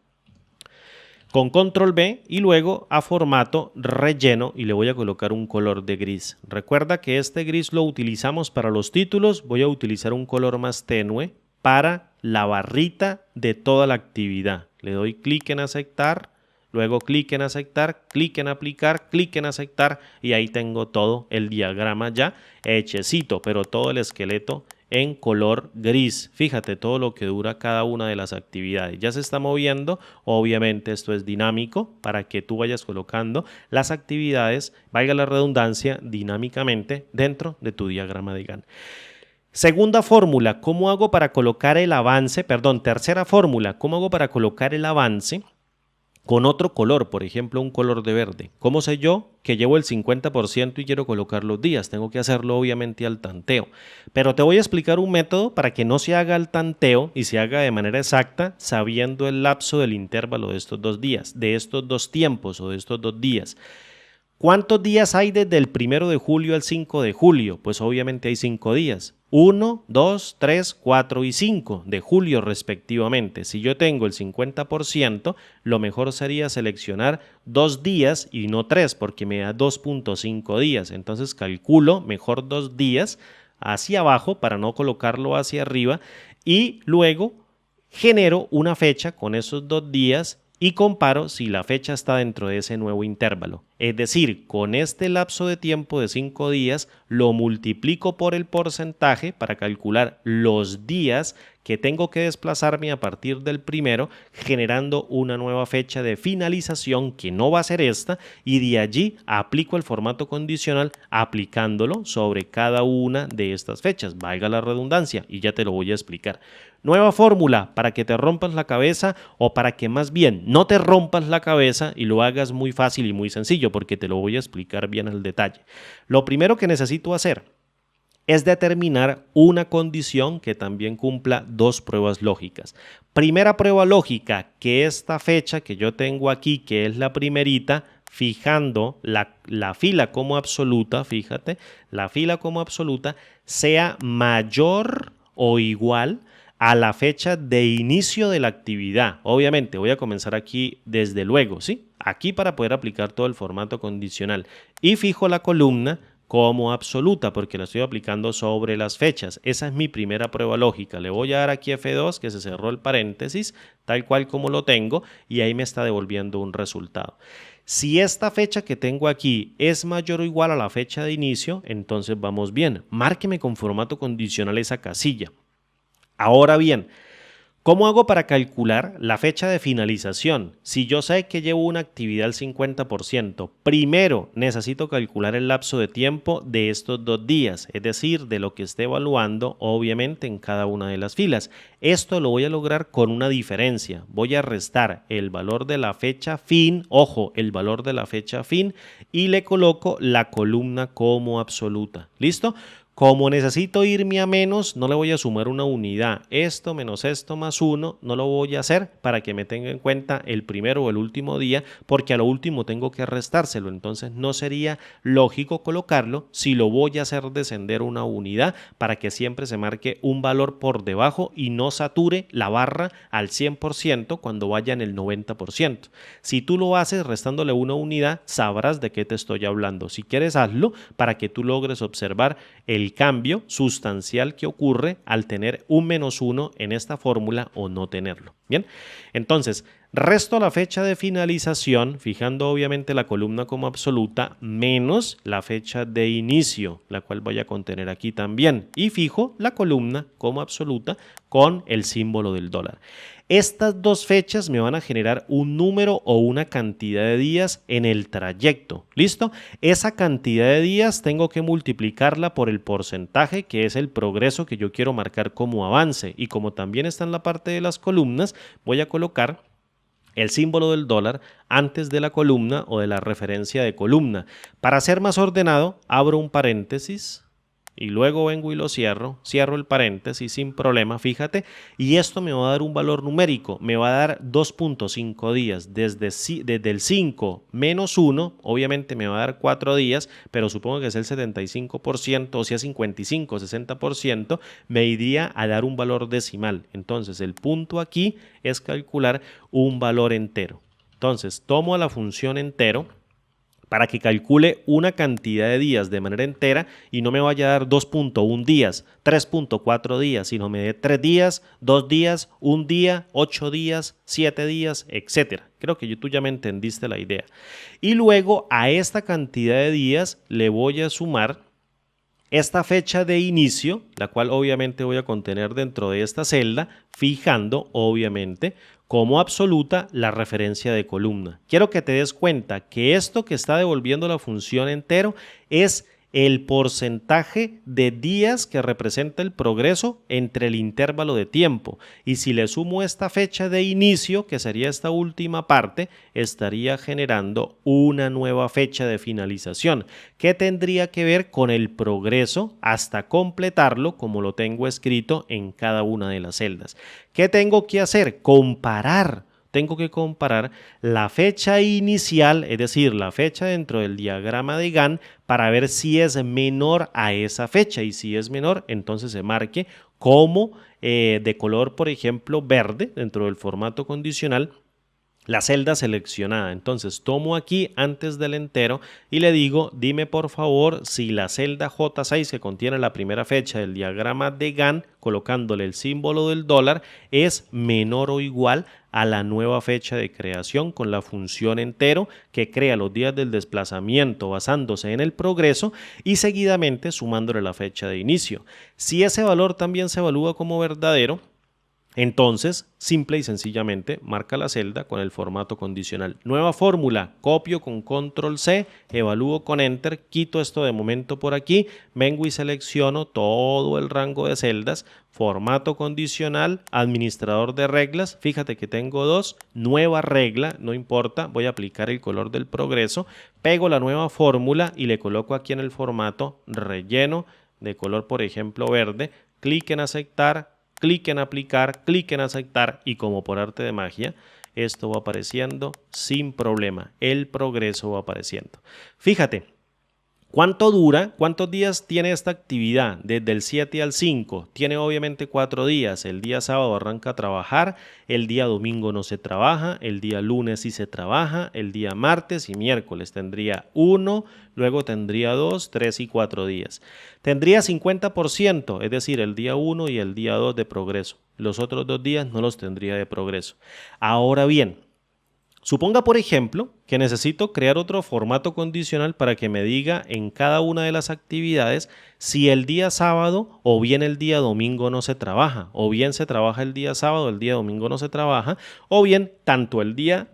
con control B y luego a formato relleno y le voy a colocar un color de gris. Recuerda que este gris lo utilizamos para los títulos, voy a utilizar un color más tenue para la barrita de toda la actividad. Le doy clic en aceptar, luego clic en aceptar, clic en aplicar, clic en aceptar y ahí tengo todo el diagrama ya hechecito, pero todo el esqueleto en color gris. Fíjate todo lo que dura cada una de las actividades. Ya se está moviendo, obviamente esto es dinámico para que tú vayas colocando las actividades, valga la redundancia, dinámicamente dentro de tu diagrama de Gantt. Segunda fórmula, ¿cómo hago para colocar el avance? Perdón, tercera fórmula, ¿cómo hago para colocar el avance con otro color, por ejemplo, un color de verde? ¿Cómo sé yo que llevo el 50% y quiero colocar los días? Tengo que hacerlo obviamente al tanteo. Pero te voy a explicar un método para que no se haga al tanteo y se haga de manera exacta sabiendo el lapso del intervalo de estos 2 días, de estos 2 tiempos o de estos 2 días. ¿Cuántos días hay desde el 1 de julio al 5 de julio? Pues obviamente hay 5 días. 1, 2, 3, 4 y 5 de julio respectivamente. Si yo tengo el 50%, lo mejor sería seleccionar 2 días y no 3 porque me da 2.5 días. Entonces calculo mejor 2 días hacia abajo para no colocarlo hacia arriba y luego genero una fecha con esos 2 días y comparo si la fecha está dentro de ese nuevo intervalo. Es decir, con este lapso de tiempo de 5 días lo multiplico por el porcentaje para calcular los días que tengo que desplazarme a partir del primero, generando una nueva fecha de finalización que no va a ser esta, y de allí aplico el formato condicional aplicándolo sobre cada una de estas fechas, valga la redundancia, y ya te lo voy a explicar. Nueva fórmula para que te rompas la cabeza o para que más bien no te rompas la cabeza y lo hagas muy fácil y muy sencillo porque te lo voy a explicar bien al detalle. Lo primero que necesito hacer es determinar una condición que también cumpla 2 pruebas lógicas. Primera prueba lógica, que esta fecha que yo tengo aquí, que es la primerita, fijando la fila como absoluta, fíjate, la fila como absoluta sea mayor o igual a la fecha de inicio de la actividad. Obviamente voy a comenzar aquí desde luego, ¿sí? Aquí para poder aplicar todo el formato condicional y fijo la columna como absoluta porque la estoy aplicando sobre las fechas. Esa es mi primera prueba lógica. Le voy a dar aquí F2 que se cerró el paréntesis tal cual como lo tengo y ahí me está devolviendo un resultado. Si esta fecha que tengo aquí es mayor o igual a la fecha de inicio, entonces vamos bien. Márqueme con formato condicional esa casilla. Ahora bien, ¿cómo hago para calcular la fecha de finalización? Si yo sé que llevo una actividad al 50%, primero necesito calcular el lapso de tiempo de estos 2 días, es decir, de lo que esté evaluando obviamente en cada una de las filas. Esto lo voy a lograr con una diferencia. Voy a restar el valor de la fecha fin, ojo, el valor de la fecha fin y le coloco la columna como absoluta. ¿Listo? Como necesito irme a menos, no le voy a sumar una unidad. Esto menos esto más 1 no lo voy a hacer para que me tenga en cuenta el primero o el último día, porque a lo último tengo que restárselo. Entonces no sería lógico colocarlo si lo voy a hacer descender una unidad para que siempre se marque un valor por debajo y no sature la barra al 100% cuando vaya en el 90%. Si tú lo haces restándole una unidad, sabrás de qué te estoy hablando. Si quieres, hazlo para que tú logres observar el cambio sustancial que ocurre al tener un menos 1 en esta fórmula o no tenerlo. Bien, entonces resto la fecha de finalización, fijando obviamente la columna como absoluta, menos la fecha de inicio, la cual voy a contener aquí también, y fijo la columna como absoluta con el símbolo del dólar. Estas 2 fechas me van a generar un número o una cantidad de días en el trayecto. ¿Listo? Esa cantidad de días tengo que multiplicarla por el porcentaje, que es el progreso que yo quiero marcar como avance. Y como también está en la parte de las columnas, voy a colocar el símbolo del dólar antes de la columna o de la referencia de columna. Para ser más ordenado, abro un paréntesis y luego vengo y lo cierro el paréntesis sin problema, fíjate, y esto me va a dar un valor numérico, me va a dar 2.5 días, desde el 5 menos 1, obviamente me va a dar 4 días, pero supongo que es el 75%, o sea 55, 60%, me iría a dar un valor decimal. Entonces el punto aquí es calcular un valor entero. Entonces tomo a la función entero para que calcule una cantidad de días de manera entera y no me vaya a dar 2.1 días, 3.4 días, sino me dé 3 días, 2 días, 1 día, 8 días, 7 días, etc. Creo que tú ya me entendiste la idea. Y luego a esta cantidad de días le voy a sumar esta fecha de inicio, la cual obviamente voy a contener dentro de esta celda, fijando obviamente como absoluta la referencia de columna. Quiero que te des cuenta que esto que está devolviendo la función entero es el porcentaje de días que representa el progreso entre el intervalo de tiempo. Y si le sumo esta fecha de inicio, que sería esta última parte, estaría generando una nueva fecha de finalización, que tendría que ver con el progreso hasta completarlo, como lo tengo escrito en cada una de las celdas. ¿Qué tengo que hacer? Tengo que comparar la fecha inicial, es decir, la fecha dentro del diagrama de Gantt, para ver si es menor a esa fecha, y si es menor, entonces se marque como de color, por ejemplo, verde dentro del formato condicional, la celda seleccionada. Entonces tomo aquí antes del entero y le digo, dime por favor si la celda J6, que contiene la primera fecha del diagrama de Gantt, colocándole el símbolo del dólar, es menor o igual a la nueva fecha de creación con la función entero, que crea los días del desplazamiento basándose en el progreso y seguidamente sumándole la fecha de inicio. Si ese valor también se evalúa como verdadero, entonces, simple y sencillamente, marca la celda con el formato condicional. Nueva fórmula, copio con control C, evalúo con enter, quito esto de momento por aquí, vengo y selecciono todo el rango de celdas, formato condicional, administrador de reglas, fíjate que tengo dos, nueva regla, no importa, voy a aplicar el color del progreso, pego la nueva fórmula y le coloco aquí en el formato relleno de color, por ejemplo, verde, clic en aceptar, clic en aplicar, clic en aceptar y como por arte de magia, esto va apareciendo sin problema. El progreso va apareciendo. Fíjate, ¿cuánto dura? ¿Cuántos días tiene esta actividad? Desde el 7 al 5. Tiene obviamente 4 días. El día sábado arranca a trabajar, el día domingo no se trabaja, el día lunes sí se trabaja, el día martes y miércoles tendría 1, luego tendría 2, 3 y 4 días. Tendría 50%, es decir, el día 1 y el día 2 de progreso. Los otros 2 días no los tendría de progreso. Ahora bien, suponga, por ejemplo, que necesito crear otro formato condicional para que me diga en cada una de las actividades si el día sábado o bien el día domingo no se trabaja, o bien se trabaja el día sábado, el día domingo no se trabaja, o bien tanto el día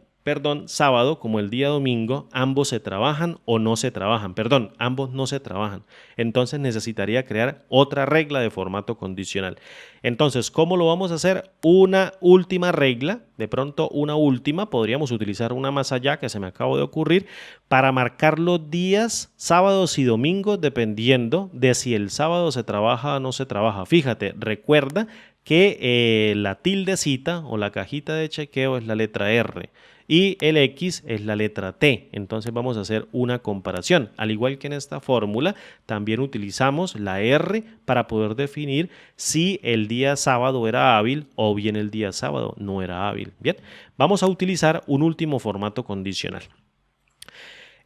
sábado como el día domingo, ambos se trabajan o no se trabajan. Ambos no se trabajan. Entonces necesitaría crear otra regla de formato condicional. Entonces, ¿cómo lo vamos a hacer? Una última regla, de pronto una última, podríamos utilizar una más allá que se me acaba de ocurrir, para marcar los días sábados y domingos dependiendo de si el sábado se trabaja o no se trabaja. Fíjate, recuerda que la tildecita o la cajita de chequeo es la letra R y el X es la letra T. Entonces vamos a hacer una comparación. Al igual que en esta fórmula, también utilizamos la R para poder definir si el día sábado era hábil o bien el día sábado no era hábil. Bien, vamos a utilizar un último formato condicional.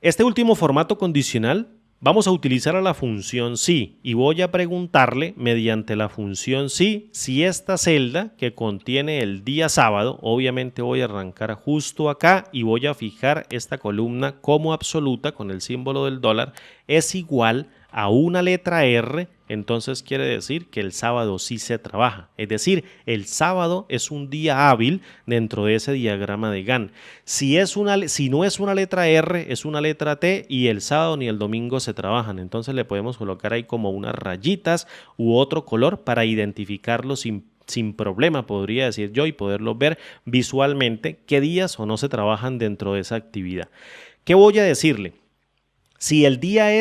Este último formato condicional vamos a utilizar a la función si y voy a preguntarle mediante la función si esta celda que contiene el día sábado, obviamente voy a arrancar justo acá y voy a fijar esta columna como absoluta con el símbolo del dólar, es igual a una letra R, entonces quiere decir que el sábado sí se trabaja. Es decir, el sábado es un día hábil dentro de ese diagrama de Gantt. Si no es una letra R, es una letra T y el sábado ni el domingo se trabajan. Entonces le podemos colocar ahí como unas rayitas u otro color para identificarlo sin problema, podría decir yo, y poderlo ver visualmente qué días o no se trabajan dentro de esa actividad. ¿Qué voy a decirle? Si el día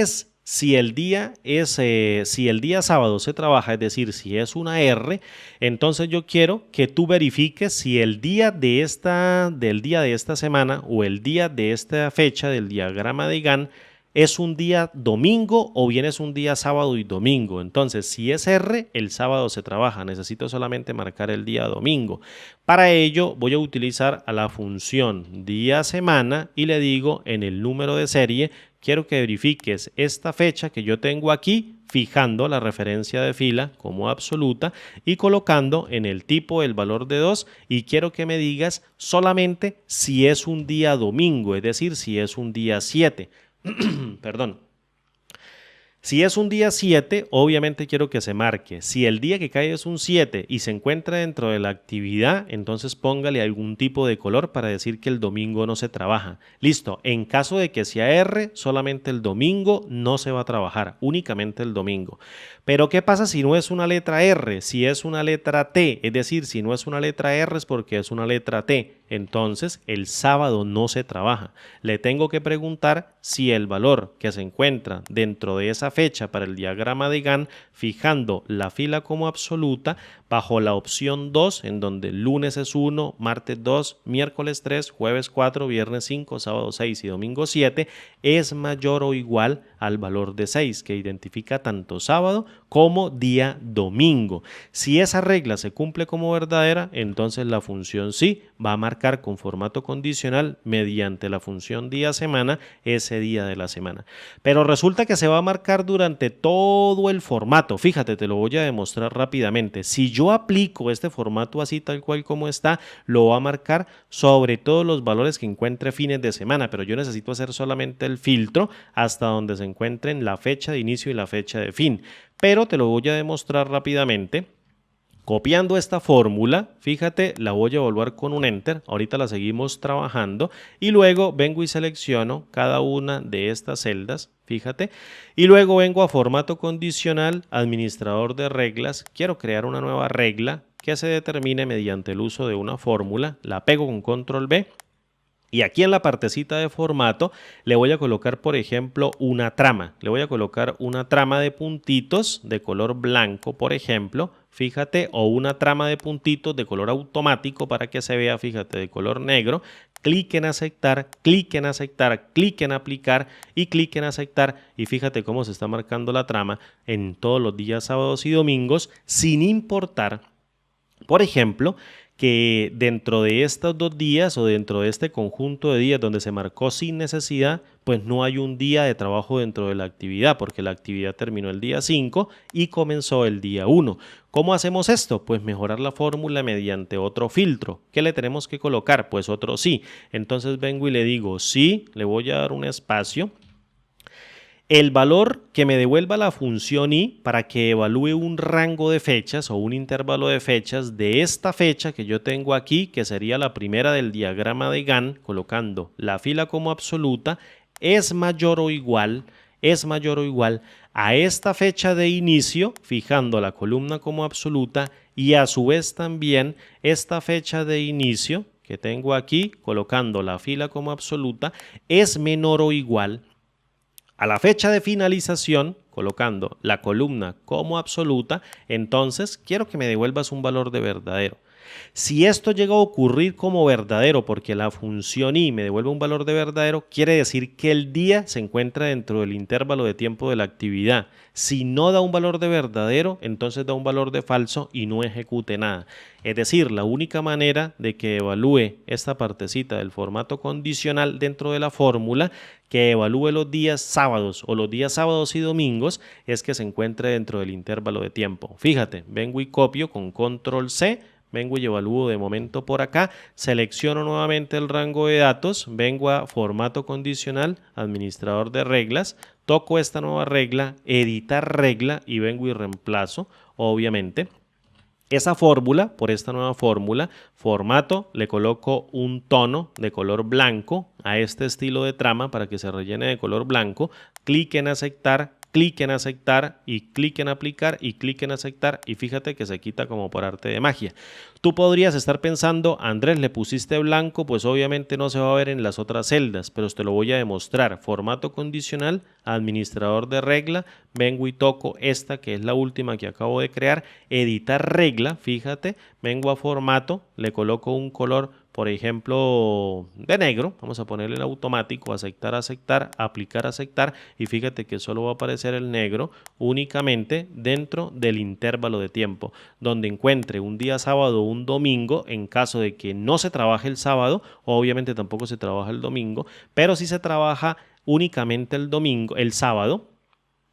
sábado se trabaja, es decir, si es una R, entonces yo quiero que tú verifiques si el día del día de esta semana o el día de esta fecha del diagrama de Gantt es un día domingo o bien es un día sábado y domingo. Entonces, si es R, el sábado se trabaja. Necesito solamente marcar el día domingo. Para ello, voy a utilizar a la función día semana y le digo en el número de serie, quiero que verifiques esta fecha que yo tengo aquí, fijando la referencia de fila como absoluta y colocando en el tipo el valor de 2 y quiero que me digas solamente si es un día domingo, es decir, si es un día 7. Perdón. Si es un día 7, obviamente quiero que se marque. Si el día que cae es un 7 y se encuentra dentro de la actividad, entonces póngale algún tipo de color para decir que el domingo no se trabaja. Listo, en caso de que sea R, solamente el domingo no se va a trabajar, únicamente el domingo. Pero ¿qué pasa si no es una letra R? Si es una letra T, es decir, si no es una letra R es porque es una letra T. Entonces el sábado no se trabaja. Le tengo que preguntar si el valor que se encuentra dentro de esa fecha para el diagrama de Gantt, fijando la fila como absoluta bajo la opción 2, en donde lunes es 1, martes 2, miércoles 3, jueves 4, viernes 5, sábado 6 y domingo 7, es mayor o igual al valor de 6, que identifica tanto sábado como día domingo. Si esa regla se cumple como verdadera, entonces la función sí va a marcar con formato condicional mediante la función día-semana ese día de la semana. Pero resulta que se va a marcar durante todo el formato. Fíjate, te lo voy a demostrar rápidamente. Si yo aplico este formato así tal cual como está, lo va a marcar sobre todos los valores que encuentre fines de semana, pero yo necesito hacer solamente el filtro hasta donde se encuentren la fecha de inicio y la fecha de fin. Pero te lo voy a demostrar rápidamente. Copiando esta fórmula, fíjate, la voy a volver con un enter, ahorita la seguimos trabajando y luego vengo y selecciono cada una de estas celdas, fíjate, y luego vengo a formato condicional, administrador de reglas, quiero crear una nueva regla que se determine mediante el uso de una fórmula, la pego con control B. Y aquí en la partecita de formato le voy a colocar, por ejemplo, una trama. Le voy a colocar una trama de puntitos de color blanco, por ejemplo, fíjate, o una trama de puntitos de color automático para que se vea, fíjate, de color negro. Clic en aceptar, clic en aceptar, clic en aplicar y clic en aceptar. Y fíjate cómo se está marcando la trama en todos los días sábados y domingos, sin importar, por ejemplo, que dentro de estos 2 días o dentro de este conjunto de días donde se marcó sin necesidad, pues no hay un día de trabajo dentro de la actividad, porque la actividad terminó el día 5 y comenzó el día 1. ¿Cómo hacemos esto? Pues mejorar la fórmula mediante otro filtro. ¿Qué le tenemos que colocar? Pues otro sí. Entonces vengo y le digo sí, le voy a dar un espacio. El valor que me devuelva la función i para que evalúe un rango de fechas o un intervalo de fechas de esta fecha que yo tengo aquí, que sería la primera del diagrama de Gantt, colocando la fila como absoluta, es mayor o igual a esta fecha de inicio, fijando la columna como absoluta, y a su vez también esta fecha de inicio que tengo aquí, colocando la fila como absoluta, es menor o igual a la fecha de finalización, colocando la columna como absoluta. Entonces quiero que me devuelvas un valor de verdadero. Si esto llega a ocurrir como verdadero porque la función i me devuelve un valor de verdadero, quiere decir que el día se encuentra dentro del intervalo de tiempo de la actividad. Si no da un valor de verdadero, entonces da un valor de falso y no ejecute nada. Es decir, la única manera de que evalúe esta partecita del formato condicional dentro de la fórmula, que evalúe los días sábados o los días sábados y domingos, es que se encuentre dentro del intervalo de tiempo. Fíjate, vengo y copio con control C. Vengo y evalúo de momento por acá, selecciono nuevamente el rango de datos, vengo a formato condicional, administrador de reglas, toco esta nueva regla, editar regla y vengo y reemplazo, obviamente, esa fórmula por esta nueva fórmula. Formato, le coloco un tono de color blanco a este estilo de trama para que se rellene de color blanco, clic en aceptar, clic en aceptar y clic en aplicar y clic en aceptar y fíjate que se quita como por arte de magia. Tú podrías estar pensando, Andrés, le pusiste blanco, pues obviamente no se va a ver en las otras celdas, pero te lo voy a demostrar. Formato condicional, administrador de regla, vengo y toco esta que es la última que acabo de crear, editar regla, fíjate, vengo a formato, le coloco un color, por ejemplo, de negro, vamos a ponerle el automático, aceptar, aceptar, aplicar, aceptar y fíjate que solo va a aparecer el negro únicamente dentro del intervalo de tiempo, donde encuentre un día sábado o un domingo. En caso de que no se trabaje el sábado, obviamente tampoco se trabaja el domingo, pero si se trabaja únicamente el domingo, el sábado,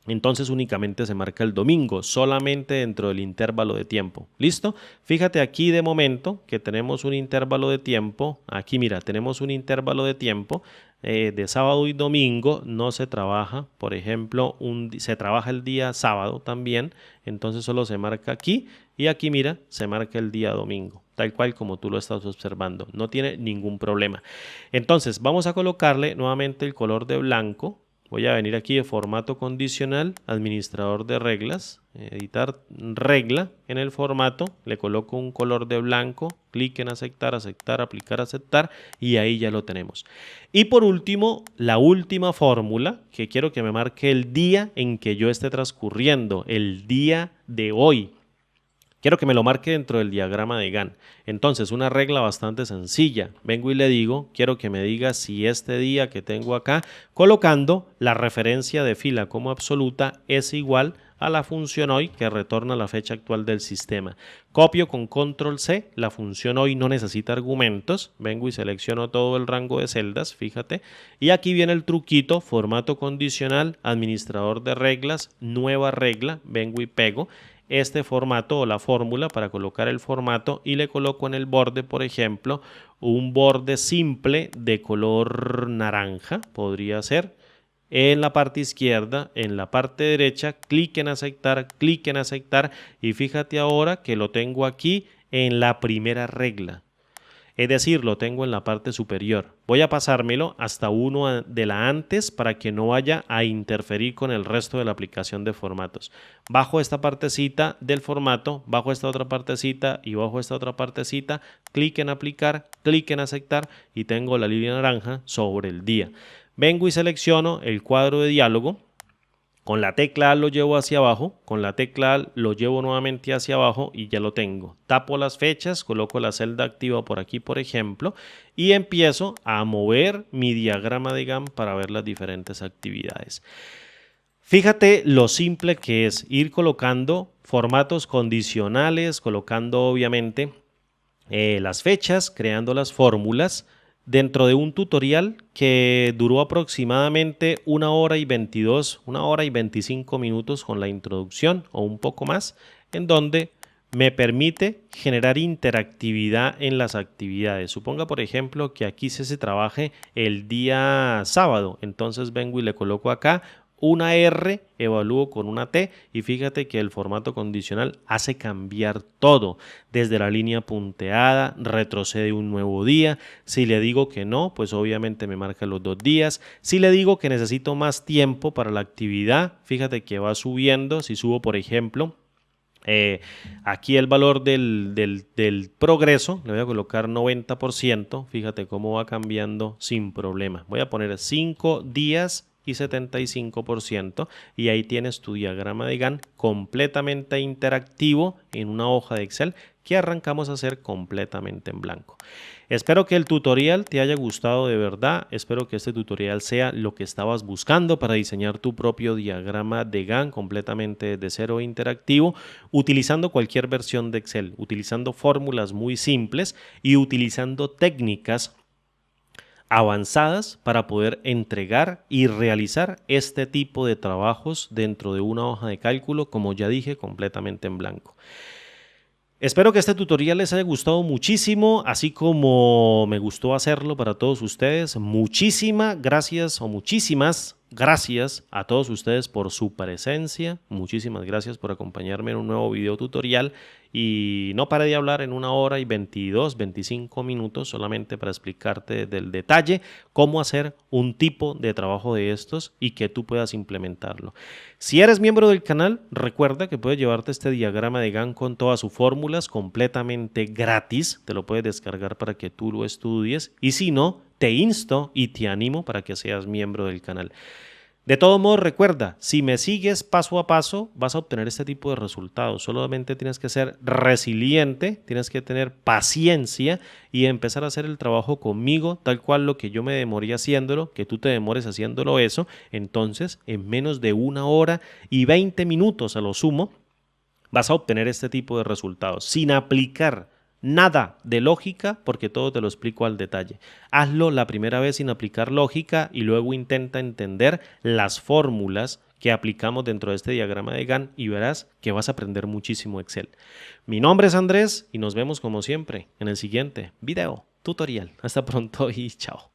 entonces únicamente se marca el domingo, solamente dentro del intervalo de tiempo. ¿Listo? Fíjate aquí de momento que tenemos un intervalo de tiempo. Aquí mira, tenemos un intervalo de tiempo de sábado y domingo no se trabaja, por ejemplo, se trabaja el día sábado también, entonces solo se marca aquí y aquí mira, se marca el día domingo, tal cual como tú lo estás observando, no tiene ningún problema. Entonces vamos a colocarle nuevamente el color de blanco. Voy a venir aquí de formato condicional, administrador de reglas, editar regla en el formato, le coloco un color de blanco, clic en aceptar, aceptar, aplicar, aceptar y ahí ya lo tenemos. Y por último, la última fórmula que quiero que me marque el día en que yo esté transcurriendo, el día de hoy. Quiero que me lo marque dentro del diagrama de Gantt. Entonces, una regla bastante sencilla. Vengo y le digo, quiero que me diga si este día que tengo acá, colocando la referencia de fila como absoluta, es igual a la función hoy que retorna la fecha actual del sistema. Copio con control C, la función hoy no necesita argumentos. Vengo y selecciono todo el rango de celdas, fíjate. Y aquí viene el truquito, formato condicional, administrador de reglas, nueva regla. Vengo y pego este formato o la fórmula para colocar el formato y le coloco en el borde, por ejemplo, un borde simple de color naranja, podría ser. En la parte izquierda, en la parte derecha, clic en aceptar y fíjate ahora que lo tengo aquí en la primera regla. Es decir, lo tengo en la parte superior. Voy a pasármelo hasta uno de la antes para que no vaya a interferir con el resto de la aplicación de formatos. Bajo esta partecita del formato, bajo esta otra partecita y bajo esta otra partecita, clic en aplicar, clic en aceptar y tengo la línea naranja sobre el día. Vengo y selecciono el cuadro de diálogo. Con la tecla A lo llevo hacia abajo, con la tecla A lo llevo nuevamente hacia abajo y ya lo tengo. Tapo las fechas, coloco la celda activa por aquí, por ejemplo, y empiezo a mover mi diagrama de Gantt para ver las diferentes actividades. Fíjate lo simple que es ir colocando formatos condicionales, colocando obviamente las fechas, creando las fórmulas, dentro de un tutorial que duró aproximadamente 1 hora y 25 minutos con la introducción o un poco más, en donde me permite generar interactividad en las actividades. Suponga, por ejemplo, que aquí se trabaje el día sábado, entonces vengo y le coloco acá una R, evalúo con una T y fíjate que el formato condicional hace cambiar todo, desde la línea punteada, retrocede un nuevo día. Si le digo que no, pues obviamente me marca los 2 días. Si le digo que necesito más tiempo para la actividad, fíjate que va subiendo. Si subo, por ejemplo, aquí el valor del progreso, le voy a colocar 90%, fíjate cómo va cambiando sin problema. Voy a poner 5 días y 75% y ahí tienes tu diagrama de Gantt completamente interactivo en una hoja de Excel que arrancamos a hacer completamente en blanco. Espero que el tutorial te haya gustado de verdad, espero que este tutorial sea lo que estabas buscando para diseñar tu propio diagrama de Gantt completamente de cero interactivo, utilizando cualquier versión de Excel, utilizando fórmulas muy simples y utilizando técnicas avanzadas para poder entregar y realizar este tipo de trabajos dentro de una hoja de cálculo, como ya dije, completamente en blanco. Espero que este tutorial les haya gustado muchísimo, así como me gustó hacerlo para todos ustedes. Muchísimas gracias o muchísimas gracias a todos ustedes por su presencia. Muchísimas gracias por acompañarme en un nuevo video tutorial. Y no paré de hablar en 1 hora y 25 minutos solamente para explicarte del detalle cómo hacer un tipo de trabajo de estos y que tú puedas implementarlo. Si eres miembro del canal, recuerda que puedes llevarte este diagrama de Gantt con todas sus fórmulas completamente gratis. Te lo puedes descargar para que tú lo estudies y si no, te insto y te animo para que seas miembro del canal. De todo modo, recuerda, si me sigues paso a paso, vas a obtener este tipo de resultados. Solamente tienes que ser resiliente, tienes que tener paciencia y empezar a hacer el trabajo conmigo, tal cual lo que yo me demoré haciéndolo, que tú te demores haciéndolo eso. Entonces, en menos de 1 hora y 20 minutos a lo sumo, vas a obtener este tipo de resultados sin aplicar nada de lógica, porque todo te lo explico al detalle. Hazlo la primera vez sin aplicar lógica y luego intenta entender las fórmulas que aplicamos dentro de este diagrama de Gantt y verás que vas a aprender muchísimo Excel. Mi nombre es Andrés y nos vemos como siempre en el siguiente video tutorial. Hasta pronto y chao.